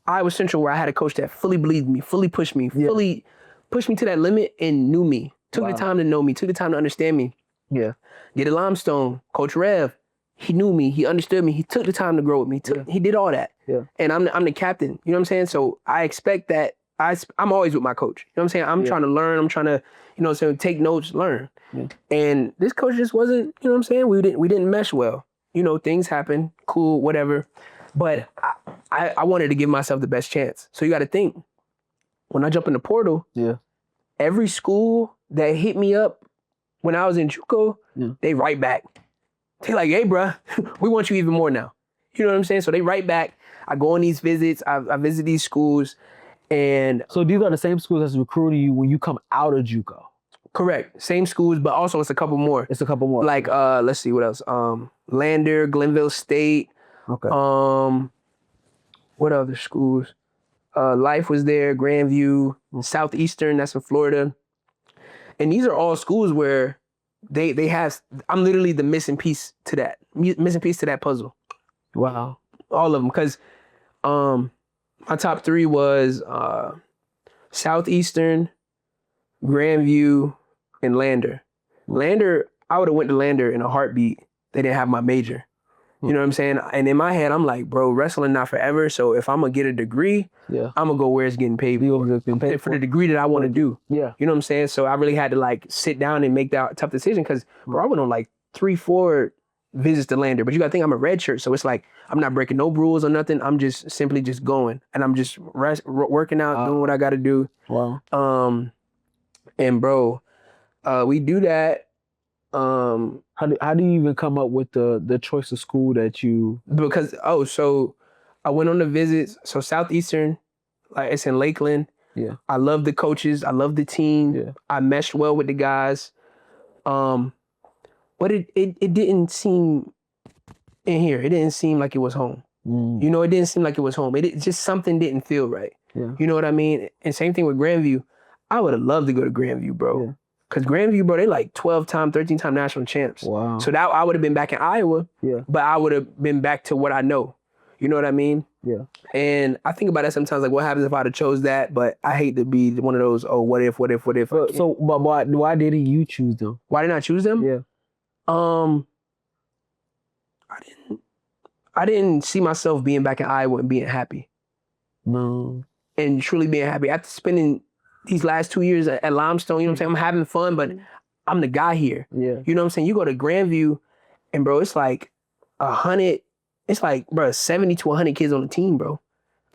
Iowa Central where I had a coach that fully believed me, fully pushed me, fully pushed me to that limit and knew me. Took the time to know me, took the time to understand me. Yeah. Get a Limestone, Coach Rev, he knew me, he understood me, he took the time to grow with me, he did all that. Yeah. And I'm the captain, you know what I'm saying? So I expect that I'm always with my coach. You know what I'm saying? I'm trying to learn, I'm trying to, you know what I'm saying, take notes, learn. Yeah. And this coach just wasn't, you know what I'm saying? We didn't mesh well. You know, things happen, cool, whatever. But I wanted to give myself the best chance. So you got to think, when I jump in the portal, every school that hit me up when I was in JUCO, they write back. They like, hey, bruh, we want you even more now. You know what I'm saying? So they write back. I go on these visits. I visit these schools. And so these are the same schools that's recruiting you when you come out of JUCO? Correct. Same schools, but also it's a couple more. Like, let's see, what else? Lander, Glenville State. Okay. What other schools? Life was there, Grandview, Southeastern, that's in Florida. And these are all schools where they have, I'm literally the missing piece to that puzzle. Wow. All of them. Because my top 3 was Southeastern, Grandview, and Lander. Lander, I would have went to Lander in a heartbeat. They didn't have my major. You know what I'm saying? And in my head, I'm like, bro, wrestling not forever. So if I'm going to get a degree, I'm going to go where it's getting paid for the degree that I want to do. Yeah. You know what I'm saying? So I really had to like sit down and make that tough decision because, bro, I went on like 3-4 visits to Lander. But you got to think I'm a red shirt. So it's like, I'm not breaking no rules or nothing. I'm just simply just going. And I'm just working out, doing what I got to do. Wow. And bro, we do that. How do you even come up with the choice of school that you? Because so I went on the visits. So Southeastern, like it's in Lakeland. Yeah. I love the coaches. I love the team. Yeah. I meshed well with the guys. But it didn't seem in here. It didn't seem like it was home. You know, it didn't seem like it was home. It just something didn't feel right. Yeah. You know what I mean? And same thing with Grandview. I would have loved to go to Grandview, bro. Yeah. Cause Grandview, bro, they like 12-time, 13-time national champs. Wow. So that I would have been back in Iowa. Yeah. But I would have been back to what I know. You know what I mean? Yeah. And I think about that sometimes, like what happens if I'd have chose that? But I hate to be one of those, oh, what if? But why didn't you choose them? Why didn't I choose them? Yeah. I didn't see myself being back in Iowa and being happy. No. And truly being happy. After spending these last 2 years at Limestone, you know what I'm saying? I'm having fun, but I'm the guy here. Yeah. You know what I'm saying? You go to Grandview and bro, it's like 100, it's like, bro, 70 to 100 kids on the team, bro.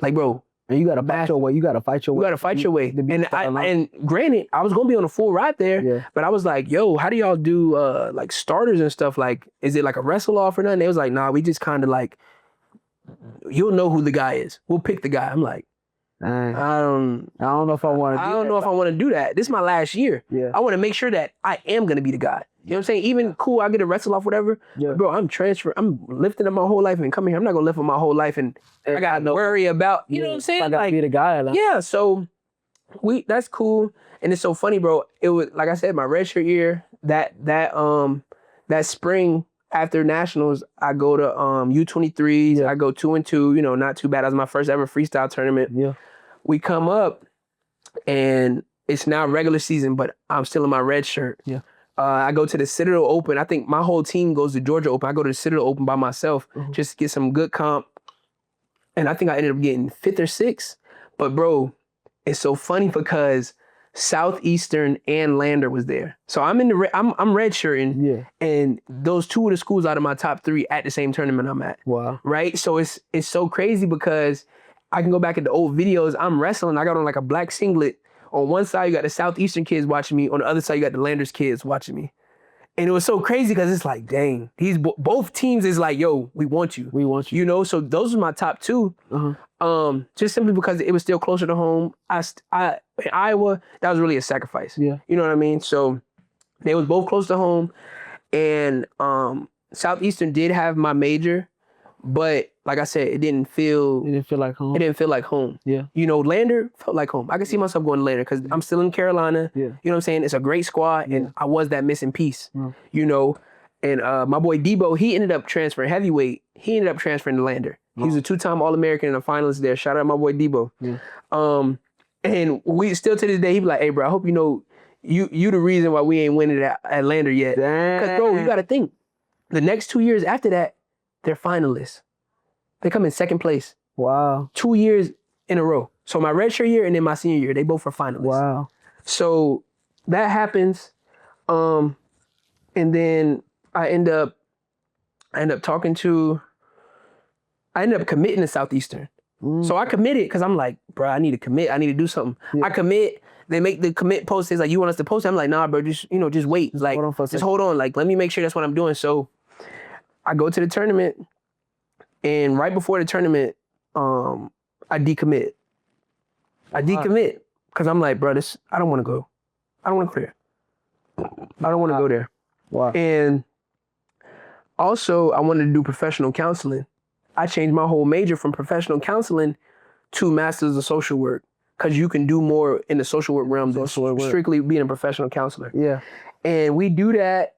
Like, bro. And you gotta fight your way. You gotta fight your way. You gotta fight your way. And granted, I was gonna be on a full ride there, but I was like, yo, how do y'all do like starters and stuff? Like, is it like a wrestle off or nothing? They was like, nah, we just kind of like, you'll know who the guy is. We'll pick the guy. I'm like, I don't know if I want to do that. I don't know if I want to do that. This is my last year. Yeah. I want to make sure that I am gonna be the guy. You know what I'm saying? Even cool, I get a wrestle off, whatever. Yeah. Bro, I'm lifting up my whole life and coming here. I'm not gonna lift up my whole life and I gotta worry about, you know what I'm saying? I gotta be the guy. Like, yeah, so that's cool. And it's so funny, bro. It was, like I said, my redshirt year, that spring after nationals, I go to U23s, I go 2-2, you know, not too bad. That was my first ever freestyle tournament. Yeah. We come up and it's now regular season, but I'm still in my red shirt. Yeah. I go to the Citadel Open. I think my whole team goes to Georgia Open. I go to the Citadel Open by myself, just to get some good comp. And I think I ended up getting 5th or 6th. But bro, it's so funny because Southeastern and Lander was there. So I'm in the I'm redshirting, and those 2 of the schools out of my top 3 at the same tournament I'm at. Wow. Right? So it's so crazy because I can go back at the old videos. I'm wrestling. I got on like a black singlet. On one side, you got the Southeastern kids watching me. On the other side, you got the Landers kids watching me. And it was so crazy because it's like, dang, these both teams is like, yo, we want you. We want you. You know, so those are my top 2. Just simply because it was still closer to home. In Iowa, that was really a sacrifice. Yeah. You know what I mean? So they was both close to home. And Southeastern did have my major, but like I said, it didn't feel like home. It didn't feel like home. Yeah. You know, Lander felt like home. I can see myself going to Lander because I'm still in Carolina. Yeah. You know what I'm saying? It's a great squad, and I was that missing piece. You know, and my boy Debo, he ended up transferring heavyweight. He ended up transferring to Lander. He was a 2-time All-American and a finalist there. Shout out my boy Debo. Yeah. And we still to this day, he be like, hey, bro, I hope you know you the reason why we ain't winning at Lander yet. Because, bro, you got to think. The next 2 years after that, they're finalists. They come in 2nd place. Wow. 2 years in a row. So my redshirt year and then my senior year, they both were finalists. Wow. So that happens. And then I end up committing to Southeastern. So I committed because I'm like, bro, I need to commit. I need to do something. Yeah. I commit. They make the commit post. It's like, you want us to post it? I'm like, nah, bro, just wait. It's like, hold on. Like, let me make sure that's what I'm doing. So I go to the tournament. And right before the tournament, I decommit. I decommit because I'm like, bro, I don't want to go. I don't want to go there. I don't want to go there. Wow. And also, I wanted to do professional counseling. I changed my whole major from professional counseling to Masters of Social Work because you can do more in the social work realm than strictly being a professional counselor. Yeah. And we do that,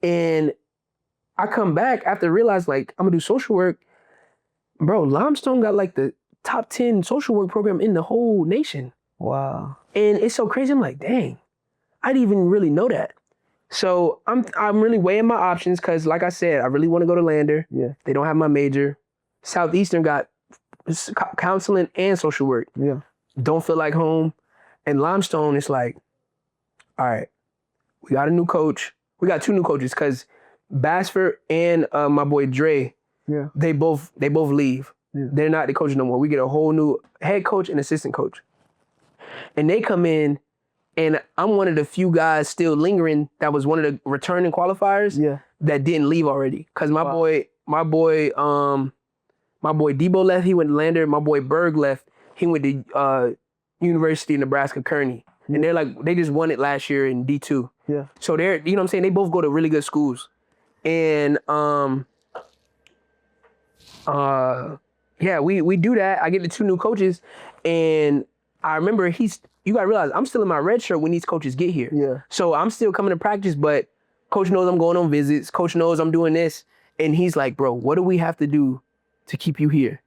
and I come back after realize like I'm gonna do social work. Bro, Limestone got like the top 10 social work program in the whole nation. Wow. And it's so crazy. I'm like, dang, I didn't even really know that. So I'm really weighing my options because, like I said, I really want to go to Lander. Yeah. They don't have my major. Southeastern got counseling and social work. Yeah. Don't feel like home. And Limestone, it's like, all right, we got a new coach. We got 2 new coaches because Bassford and my boy Dre, they both leave. Yeah. They're not the coach no more. We get a whole new head coach and assistant coach. And they come in, and I'm one of the few guys still lingering that was one of the returning qualifiers that didn't leave already. Cause my boy My boy Debo left. He went to Lander. My boy Berg left. He went to University of Nebraska Kearney. And they're like, they just won it last year in D2. Yeah. So they're, you know what I'm saying? They both go to really good schools. And yeah, we do that. I get the 2 new coaches, and I remember you gotta realize I'm still in my red shirt when these coaches get here. Yeah. So I'm still coming to practice, but coach knows I'm going on visits. Coach knows I'm doing this. And he's like, bro, what do we have to do to keep you here?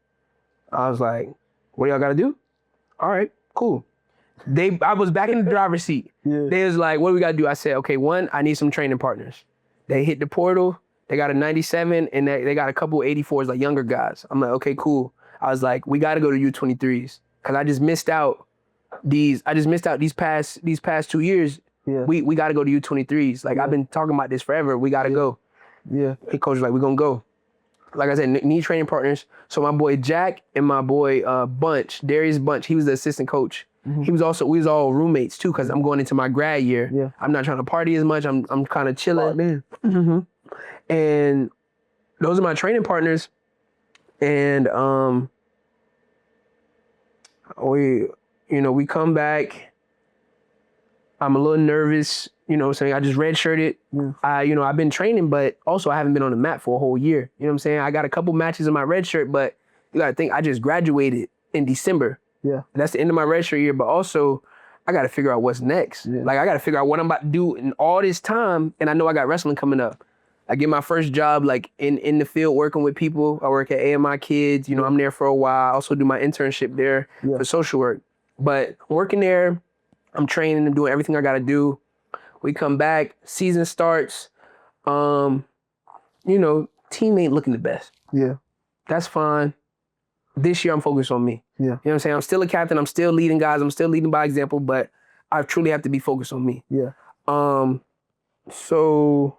I was like, what y'all gotta do? All right, cool. I was back in the driver's seat. Yeah. They was like, what do we gotta do? I said, okay, 1, I need some training partners. They hit the portal. They got a 97 and they got a couple 84s, like younger guys. I'm like, okay, cool. I was like, we got to go to U23s because I just missed out these past 2 years. Yeah. We got to go to U23s. Like I've been talking about this forever. We got to go. Yeah. And coach was like, we're gonna go. Like I said, need training partners. So my boy Jack and my boy Darius Bunch, he was the assistant coach. Mm-hmm. We was all roommates too because I'm going into my grad year. Yeah. I'm not trying to party as much. I'm kind of chilling. Oh, man. Mm-hmm. And those are my training partners. And we come back. I'm a little nervous, saying I just redshirted. Yeah. I've been training, but also I haven't been on the mat for a whole year. You know what I'm saying? I got a couple matches in my red shirt, but you gotta think I just graduated in December. Yeah. And that's the end of my red shirt year, but also I gotta figure out what's next. Yeah. Like I gotta figure out what I'm about to do in all this time, and I know I got wrestling coming up. I get my first job like in the field working with people. I work at AMI Kids. I'm there for a while. I also do my internship there for social work. But working there, I'm training, I'm doing everything I gotta do. We come back, season starts. Team ain't looking the best. Yeah. That's fine. This year I'm focused on me. Yeah. You know what I'm saying? I'm still a captain, I'm still leading guys, I'm still leading by example, but I truly have to be focused on me. Yeah. So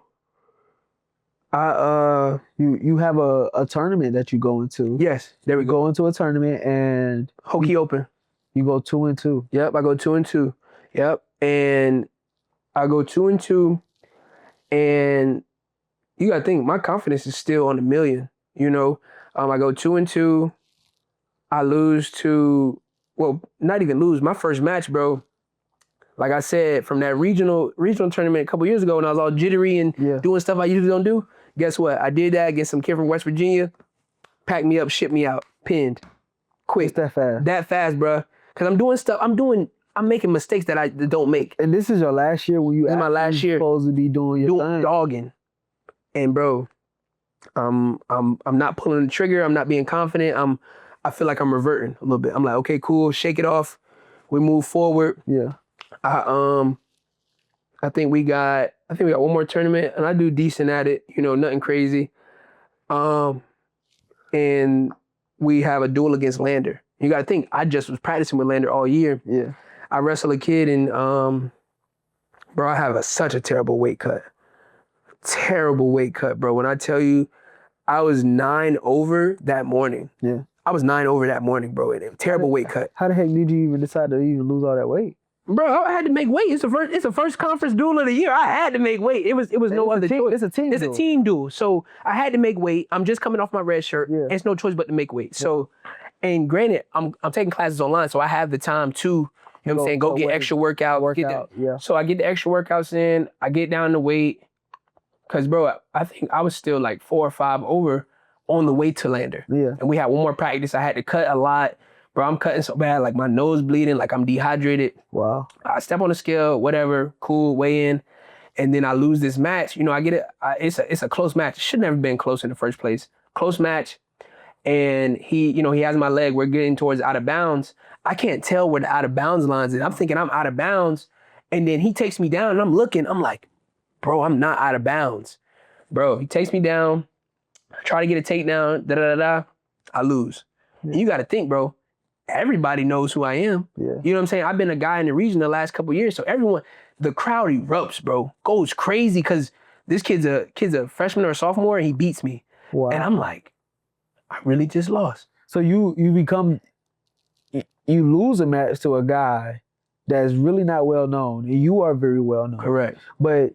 you have a tournament that you go into. Yes, there we go. Go into a tournament and Hokie Open. You go 2-2. Yep, I go 2-2. Yep, and I go 2-2, and you gotta think my confidence is still on a million. I go 2-2. I lose to, not even lose. My first match, bro. Like I said, from that regional tournament a couple years ago, when I was all jittery and doing stuff I usually don't do. Guess what? I did that against some kid from West Virginia. Packed me up, shipped me out, pinned, quick. It's that fast. That fast, bro. Cause I'm doing stuff. I'm making mistakes that I don't make. And this is your last year when you. This is my last year. Supposed to be doing your thing. Dogging. And bro, I'm not pulling the trigger. I'm not being confident. I feel like I'm reverting a little bit. I'm like, okay, cool. Shake it off. We move forward. Yeah. I think we got one more tournament, and I do decent at it. Nothing crazy. And we have a duel against Lander. You got to think, I just was practicing with Lander all year. Yeah. I wrestle a kid, and bro, I have such a terrible weight cut. Terrible weight cut, bro. When I tell you, I was 9 over that morning. Yeah. I was 9 over that morning, bro. Terrible weight cut. How the heck did you even decide to even lose all that weight? Bro, I had to make weight. It's the first conference duel of the year. I had to make weight. It was no other choice. It's a team. It's a team duel. So I had to make weight. I'm just coming off my red shirt. Yeah. It's no choice but to make weight. So, and granted, I'm taking classes online, so I have the time to, go get extra workout. So I get the extra workouts in. I get down to weight. Cause bro, I think I was still like 4 or 5 over on the way to Lander. Yeah. And we had one more practice. I had to cut a lot. Bro, I'm cutting so bad, like my nose bleeding, like I'm dehydrated. Wow. I step on the scale, whatever, cool, weigh in. And then I lose this match. I get it. It's a close match. It should never been close in the first place. Close match. And he has my leg. We're getting towards out of bounds. I can't tell where the out of bounds lines is. I'm thinking I'm out of bounds. And then he takes me down and I'm looking. I'm like, bro, I'm not out of bounds. Bro, he takes me down. I try to get a takedown. I lose. Yeah. And you got to think, bro. Everybody knows who I am. Yeah. You know what I'm saying? I've been a guy in the region the last couple of years. So the crowd erupts, bro. Goes crazy because this kid's a freshman or a sophomore and he beats me. Wow. And I'm like, I really just lost. So you lose a match to a guy that's really not well known and you are very well known. Correct. But,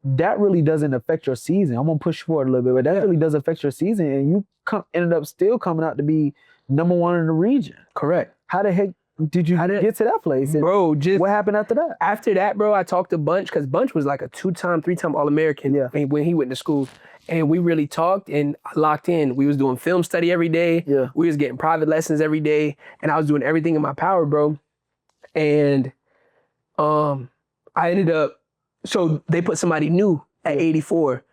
that really doesn't affect your season. I'm going to push forward a little bit, but that really does affect your season and you ended up still coming out to be number 1 in the region. Correct. How the heck did you get to that place? And bro, just what happened after that? After that, bro, I talked to Bunch, because Bunch was like a 2-time, 3-time All-American when he went to school. And we really talked and locked in. We was doing film study every day. Yeah. We was getting private lessons every day. And I was doing everything in my power, bro. And I ended up, so they put somebody new at 84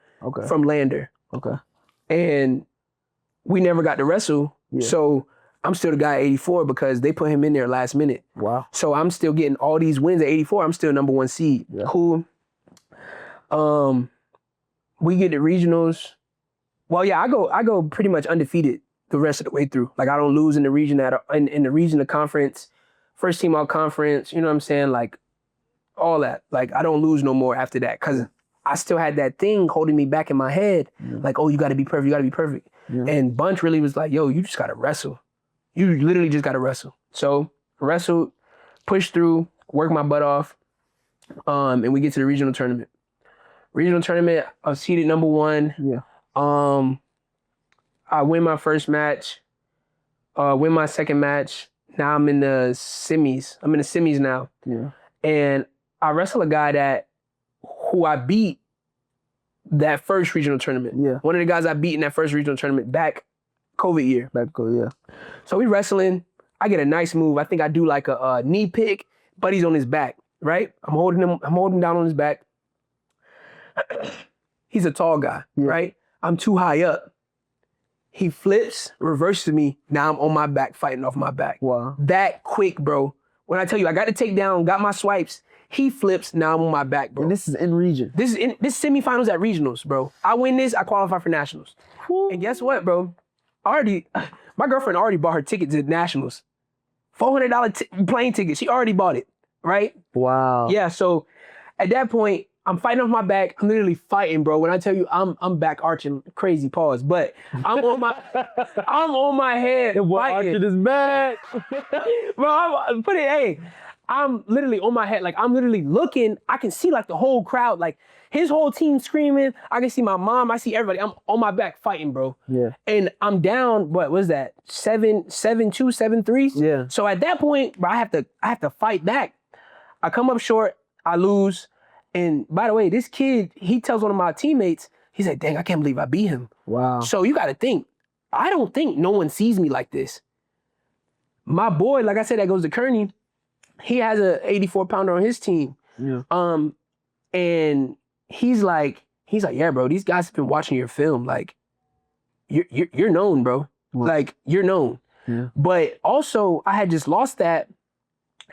from Lander. Okay. And we never got to wrestle. Yeah. So I'm still the guy at 84 because they put him in there last minute. Wow. So I'm still getting all these wins at 84. I'm still number 1 seed. Yeah. Cool. We get to regionals. Well, yeah, I go pretty much undefeated the rest of the way through. Like I don't lose in the region in the region of conference, first team all conference, you know what I'm saying? Like all that. Like I don't lose no more after that because I still had that thing holding me back in my head. Yeah. Like, oh, you gotta be perfect, you gotta be perfect. Yeah. And Bunch really was like, yo, you just gotta wrestle. You literally just gotta wrestle. So wrestled, pushed through, worked my butt off, and we get to the regional tournament. Regional tournament, I was seeded number 1. Yeah. I win my first match, win my second match. Now I'm in the semis. I'm in the semis now. Yeah. And I wrestle a guy who I beat that first regional tournament. Yeah. One of the guys I beat in that first regional tournament back COVID year. Yeah. So we wrestling. I get a nice move. I think I do like a knee pick, but he's on his back, right? I'm holding him down on his back. He's a tall guy, right? I'm too high up. He flips, reverses me. Now I'm on my back, fighting off my back. Wow. That quick, bro. When I tell you, I got the takedown, got my swipes. He flips, now I'm on my back, bro. And this is in region. This semifinals at regionals, bro. I win this, I qualify for nationals. Woo. And guess what, bro? My girlfriend already bought her ticket to the nationals. $400 plane ticket. She already bought it, right? Wow. Yeah, so at that point, I'm fighting off my back. I'm literally fighting, bro. When I tell you I'm back arching, crazy pause, but I'm on my head. And what arching his back? Bro, I'm literally on my head. Like I'm literally looking. I can see like the whole crowd, like his whole team screaming. I can see my mom. I see everybody. I'm on my back fighting, bro. Yeah. And I'm down. What was that? 7-2, 7-3. Yeah. So at that point, bro, I have to fight back. I come up short. I lose. And by the way, this kid, he tells one of my teammates, he's like, dang, I can't believe I beat him. Wow. So you got to think, I don't think no one sees me like this. My boy, like I said, that goes to Kearney, he has a 84-pounder on his team. Yeah. And he's like, yeah, bro, these guys have been watching your film. Like, you're known, bro. What? Like, you're known. Yeah. But also, I had just lost that.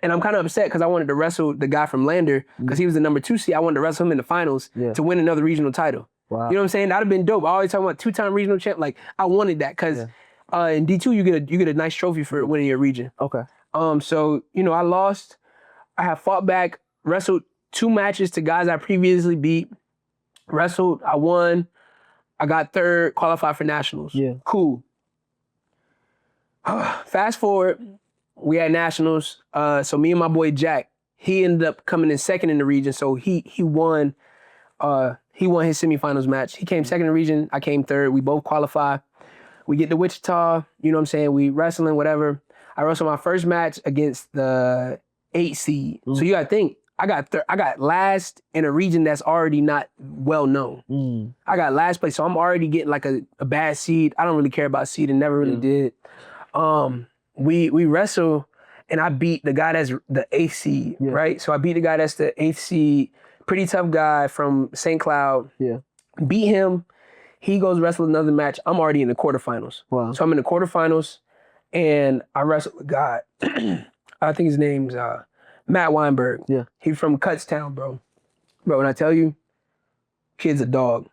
And I'm kind of upset because I wanted to wrestle the guy from Lander because he was the number 2 seed. I wanted to wrestle him in the finals to win another regional title. Wow. You know what I'm saying? That'd have been dope. I always talk about 2-time regional champ. Like I wanted that because in D2 you get a nice trophy for winning your region. Okay. So I lost. I have fought back, wrestled 2 matches to guys I previously beat. Wrestled, I won. I got 3rd, qualified for nationals. Yeah. Cool. Fast forward. We had nationals. So me and my boy Jack, he ended up coming in 2nd in the region. So he won. He won his semifinals match. He came 2nd in the region. I came 3rd. We both qualify. We get to Wichita. You know what I'm saying? We wrestling, whatever. I wrestled my first match against the 8 seed. So you gotta think. I got last in a region that's already not well known. I got last place, so I'm already getting like a bad seed. I don't really care about seed and never really did. We wrestle, and I beat the guy that's the 8th seed, right? So I beat the guy that's the 8th seed, pretty tough guy from St. Cloud. Yeah. Beat him. He goes wrestle another match. I'm already in the quarterfinals. Wow. So I'm in the quarterfinals, and I wrestle a guy. I think his name's Matt Weinberg. Yeah. He's from Kutztown, bro. Bro, when I tell you, kid's a dog.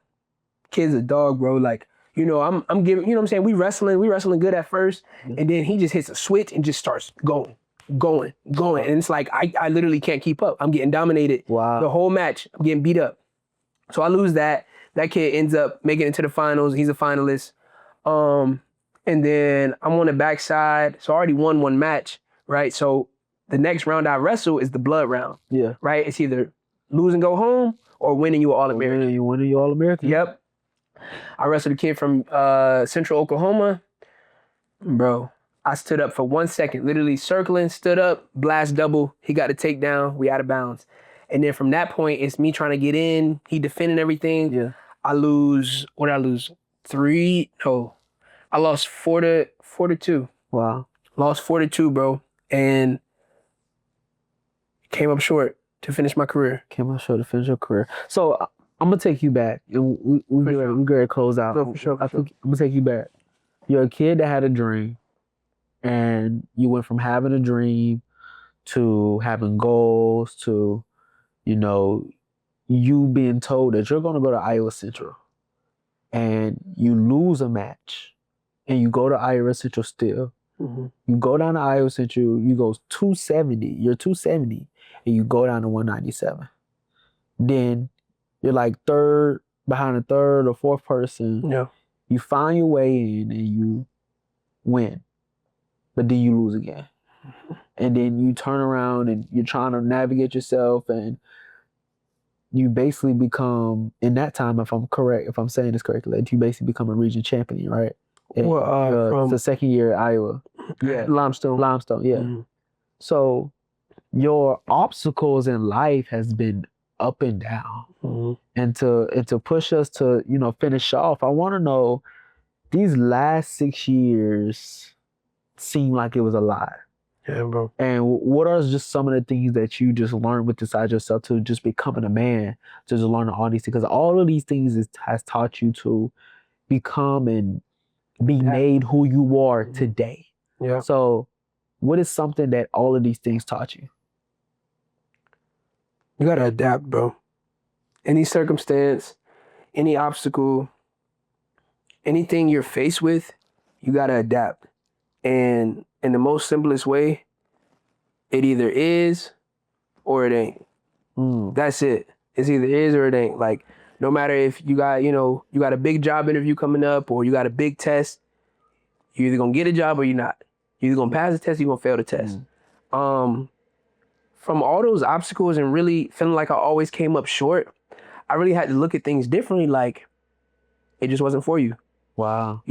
Kid's a dog, bro. Like, I'm giving, you know what I'm saying? We wrestling good at first, and then he just hits a switch and just starts going. And it's like, I literally can't keep up. I'm getting dominated. Wow. The whole match, I'm getting beat up. So I lose that. That kid ends up making it to the finals. He's a finalist. And then I'm on the backside. So I already won 1 match, right? So the next round I wrestle is the blood round. Yeah. Right? It's either lose and go home or winning you All-American. You winning you All-American. Yep. I wrestled a kid from Central Oklahoma. Bro, I stood up for 1 second, literally circling, stood up, blast double. He got a takedown. We out of bounds. And then from that point, it's me trying to get in. He defending everything. Yeah. I lose. What did I lose? 3? No. I lost 4-2. Wow. Lost 4-2, bro. And came up short to finish my career. Came on show to finish your career. So I'm gonna take you back. We get ready to close out. No, for sure. I'm gonna take you back. You're a kid that had a dream, and you went from having a dream to having goals to, you being told that you're gonna go to Iowa Central, and you lose a match, and you go to Iowa Central still. Mm-hmm. You go down to Iowa Central, you go 270, you're 270, and you go down to 197. Then you're like third, behind the third or fourth person. Yeah. You find your way in and you win. But then you lose again. And then you turn around and you're trying to navigate yourself, and you basically become, in that time, if I'm saying this correctly, you basically become a region champion, right? Well, from the second year at Iowa. Yeah. Limestone. Yeah. Mm-hmm. So your obstacles in life has been up and down. Mm-hmm. And to push us to, finish off, I want to know, these last 6 years seem like it was a lot. Yeah, bro. And what are just some of the things that you just learned with inside yourself to just becoming a man, to just learn all these things? Because all of these things has taught you to become and be made who you are today. Yeah. So what is something that all of these things taught you? You gotta adapt, bro. Any circumstance, any obstacle, anything you're faced with, you gotta adapt. And in the most simplest way, it either is or it ain't. That's it. It's either is or it ain't. Like, no matter if you got, you got a big job interview coming up or you got a big test, you're either gonna get a job or you're not. You're either gonna pass the test or you're gonna fail the test. From all those obstacles and really feeling like I always came up short, I really had to look at things differently. Like, it just wasn't for you. Wow.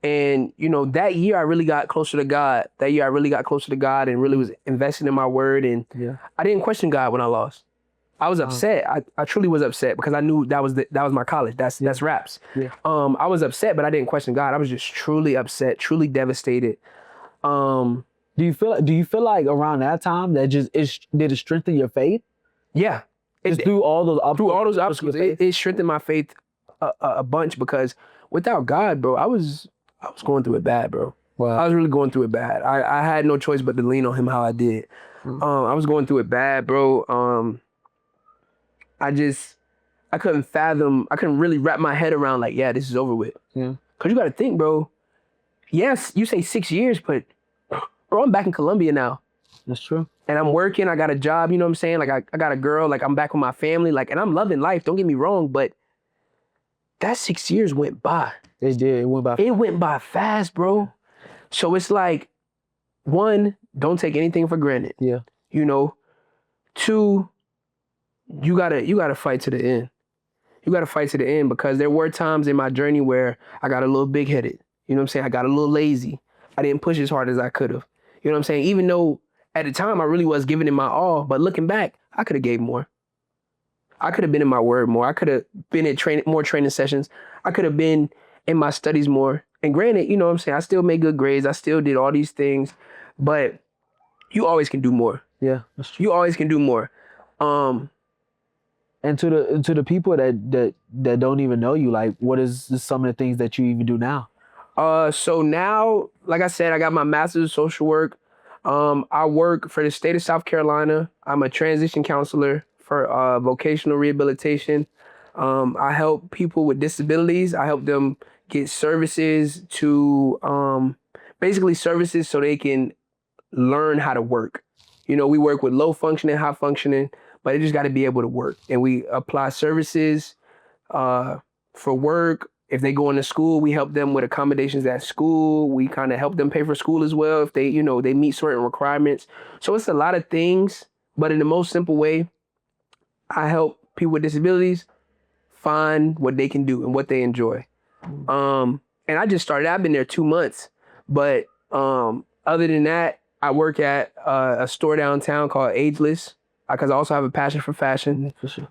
And that year I really got closer to God. That year I really got closer to God and really was investing in my word. And I didn't question God when I lost. I was upset. I truly was upset because I knew that was my college. That's raps. Yeah. I was upset, but I didn't question God. I was just truly upset, truly devastated. Do you feel like around that time that did it strengthen your faith? Yeah. Through all those obstacles, it strengthened my faith a bunch, because without God, bro, I was going through it bad, bro. Wow. I was really going through it bad. I had no choice but to lean on him how I did. I was going through it bad, bro. I couldn't really wrap my head around, like, yeah, this is over with. Yeah. Cause you gotta think, bro. Yes, you say 6 years, but bro, I'm back in Columbia now. That's true. And I'm working, I got a job, you know what I'm saying? Like, I got a girl, like, I'm back with my family, like, and I'm loving life, don't get me wrong, but that 6 years went by. It did. It went by. It went by fast, bro. So it's like, 1, don't take anything for granted. Yeah. 2, you gotta fight to the end. You gotta fight to the end, because there were times in my journey where I got a little big-headed. You know what I'm saying? I got a little lazy. I didn't push as hard as I could have. You know what I'm saying? Even though at the time I really was giving it my all, but looking back, I could have gave more. I could have been in my word more. I could have been at more training sessions. I could have been in my studies more. And granted, you know what I'm saying, I still made good grades. I still did all these things, but you always can do more. Yeah, that's true. You always can do more. And to the people that don't even know you, like, what is some of the things that you even do now? So now, like I said, I got my master's of social work. I work for the state of South Carolina. I'm a transition counselor for vocational rehabilitation. I help people with disabilities. I help them get services to, basically services so they can learn how to work. We work with low functioning, high functioning, but they just got to be able to work. And we apply services for work. If they go into school, we help them with accommodations at school. We kind of help them pay for school as well if they, they meet certain requirements. So it's a lot of things, but in the most simple way, I help people with disabilities find what they can do and what they enjoy. And I just started. I've been there 2 months, but other than that, I work at a store downtown called Ageless because I also have a passion for fashion. For sure.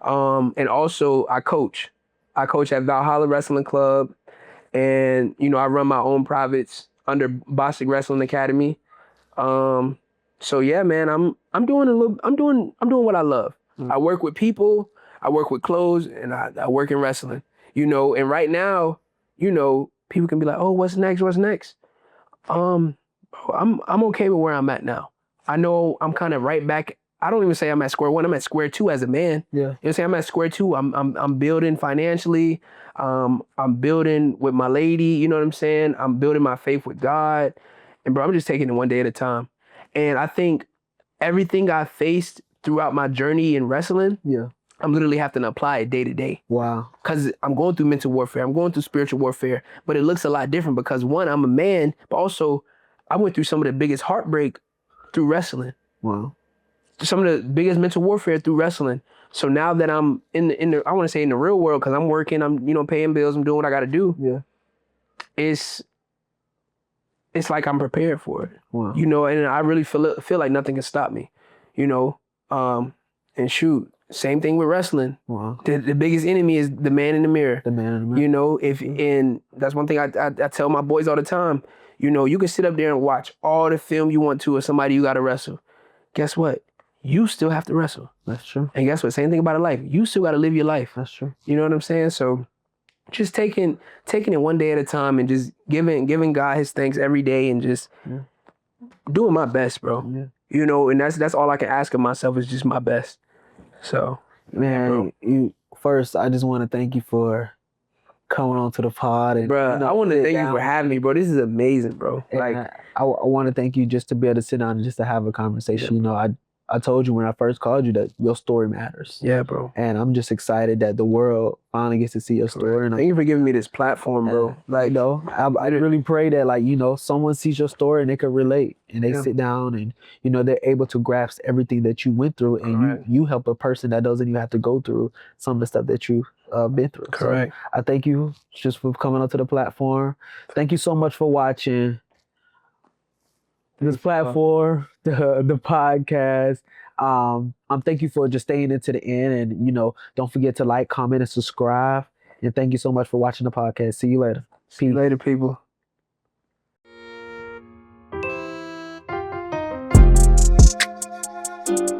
And also I coach. I coach at Valhalla Wrestling Club, and I run my own privates under Bostic Wrestling Academy. So yeah, man, I'm doing what I love. I work with people, I work with clothes, and I work in wrestling. And right now, people can be like, "Oh, what's next? What's next?" I'm okay with where I'm at now. I know I'm kind of right back. I don't even say I'm at square one. I'm at square two as a man. Yeah. You know what I'm saying? I'm at square two. I'm building financially. I'm building with my lady. You know what I'm saying? I'm building my faith with God. And bro, I'm just taking it one day at a time. And I think everything I faced throughout my journey in wrestling, Yeah. I'm literally having to apply it day to day. Wow. Because I'm going through mental warfare. I'm going through spiritual warfare. But it looks a lot different because one, I'm a man, but also I went through some of the biggest heartbreak through wrestling. Wow. Some of the biggest mental warfare through wrestling. So now that I'm in the I want to say in the real world, because I'm working, I'm paying bills, I'm doing what I got to do. Yeah. It's like I'm prepared for it. Wow. And I really feel like nothing can stop me. And shoot, same thing with wrestling. Wow. The biggest enemy is the man in the mirror. The man in the mirror. And that's one thing I tell my boys all the time. You can sit up there and watch all the film you want to of somebody you got to wrestle. Guess what? You still have to wrestle. That's true. And guess what? Same thing about life. You still got to live your life. That's true. You know what I'm saying? So just taking it one day at a time and just giving God his thanks every day and just doing my best, bro. Yeah. And that's all I can ask of myself is just my best. So, man, first, I just want to thank you for coming on to the pod. And, bro, I want to thank you for having me, bro. This is amazing, bro. And like, I want to thank you just to be able to sit down and just to have a conversation. Yeah. I told you when I first called you that your story matters. Yeah, bro. And I'm just excited that the world finally gets to see your story. And thank you for giving me this platform, bro. I really pray that, someone sees your story and they can relate and they sit down and, they're able to grasp everything that you went through and you help a person that doesn't even have to go through some of the stuff that you've been through. Correct. So I thank you just for coming onto the platform. Thank you so much for watching this platform, the podcast. Thank you for just staying into the end and, don't forget to like, comment, and subscribe. And thank you so much for watching the podcast. See you later. See you later, people. Thank you.